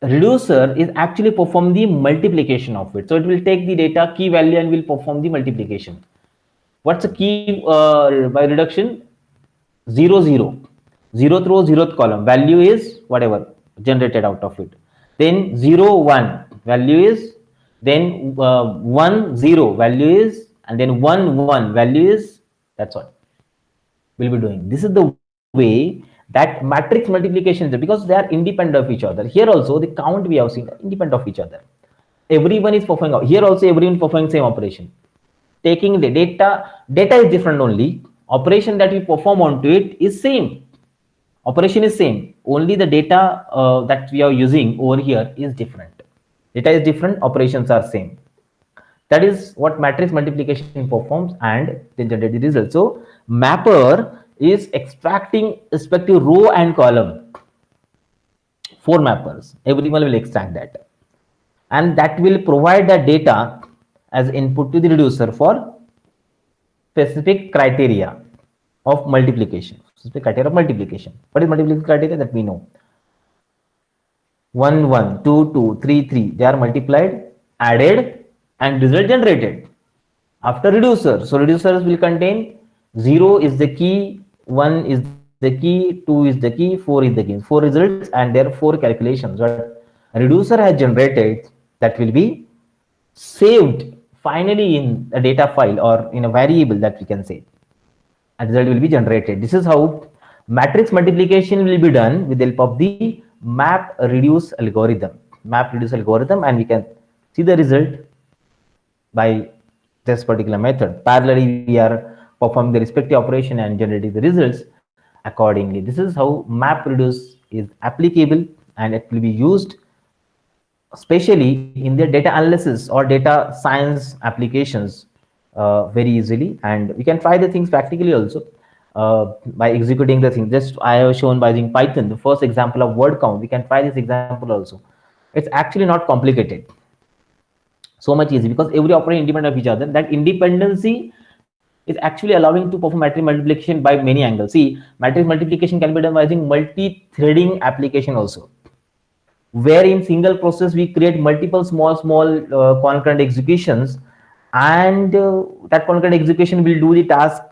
reducer is actually perform the multiplication of it. So it will take the data, key, value, and will perform the multiplication. What's the key by reduction? 0 0. 0th row, 0th column. Value is whatever generated out of it. Then 0 1 value is, then 1 0 value is, and then 1 1 value is. That's what we'll be doing. This is the way that matrix multiplication is, because they are independent of each other. Here also the count we have seen independent of each other. Everyone is performing. Here also everyone performing same operation. Taking the data is different only. Operation that we perform onto it is same. Operation is same. Only the data that we are using over here is different. Data is different. Operations are same. That is what matrix multiplication performs and then generate the result. So mapper is extracting respective row and column, 4 mappers. Everyone will extract that, and that will provide the data as input to the reducer for specific criteria of multiplication. Specific criteria of multiplication. What is multiplication criteria? That we know. 1 1 2 2 3 3, they are multiplied, added, and result generated after reducer. So reducers will contain 0 is the key, 1 is the key, 2 is the key, 4 is the key. 4 results and there are 4 calculations. What reducer has generated, that will be saved finally in a data file or in a variable, that we can say, and result will be generated. This is how matrix multiplication will be done with the help of the map reduce algorithm. And we can see the result by this particular method. Parallelly, we are performing the respective operation and generating the results accordingly. This is how map reduce is applicable, and it will be used especially in the data analysis or data science applications very easily. And we can try the things practically also by executing the thing. Just I have shown by using Python, the first example of word count. We can try this example also. It's actually not complicated, so much easy, because every operator independent of each other. That independency is actually allowing to perform matrix multiplication by many angles. See, matrix multiplication can be done by using multi-threading application also, where in single process we create multiple small concurrent executions, and that concurrent execution will do the task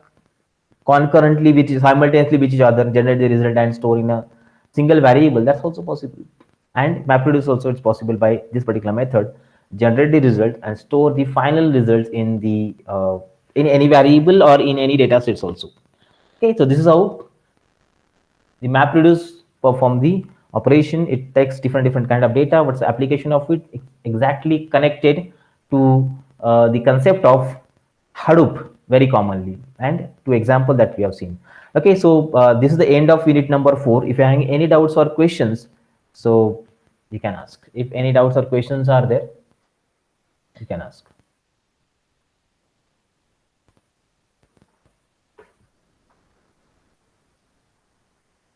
concurrently, which is simultaneously with each other, generate the result and store in a single variable. That's also possible. And MapReduce also, it's possible by this particular method, generate the result and store the final results in the in any variable or in any data sets also. Okay, so this is how the MapReduce perform the operation. It takes different kind of data. What's the application of it? It's exactly connected to the concept of Hadoop very commonly, and to example that we have seen. Okay, so this is the end of unit number 4. If you have any doubts or questions, so you can ask. If any doubts or questions are there, you can ask.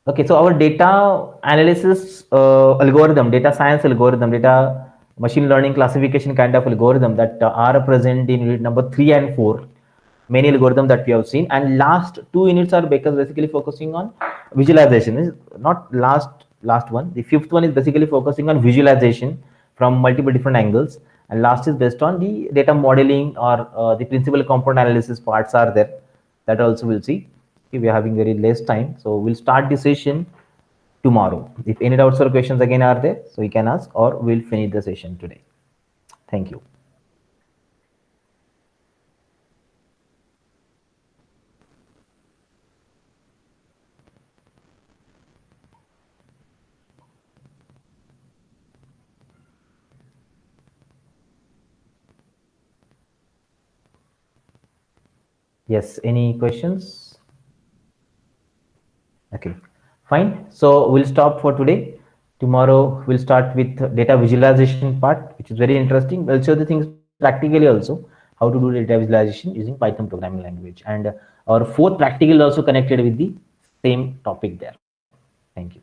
Okay, so our data analysis algorithm, data science algorithm, data machine learning classification kind of algorithm that are present in unit number 3 and 4. Many algorithms that we have seen, and last 2 units are basically focusing on visualization. Is not last one. The 5th one is basically focusing on visualization from multiple different angles, and last is based on the data modeling or the principal component analysis parts are there. That also we'll see. Okay, we are having very less time, so we'll start the session tomorrow. If any doubts or questions again are there, so you can ask, or we'll finish the session today. Thank you. Yes, any questions? Okay, fine. So we'll stop for today. Tomorrow we'll start with data visualization part, which is very interesting. We'll show the things practically also, how to do data visualization using Python programming language. And our 4th practical also connected with the same topic there. Thank you.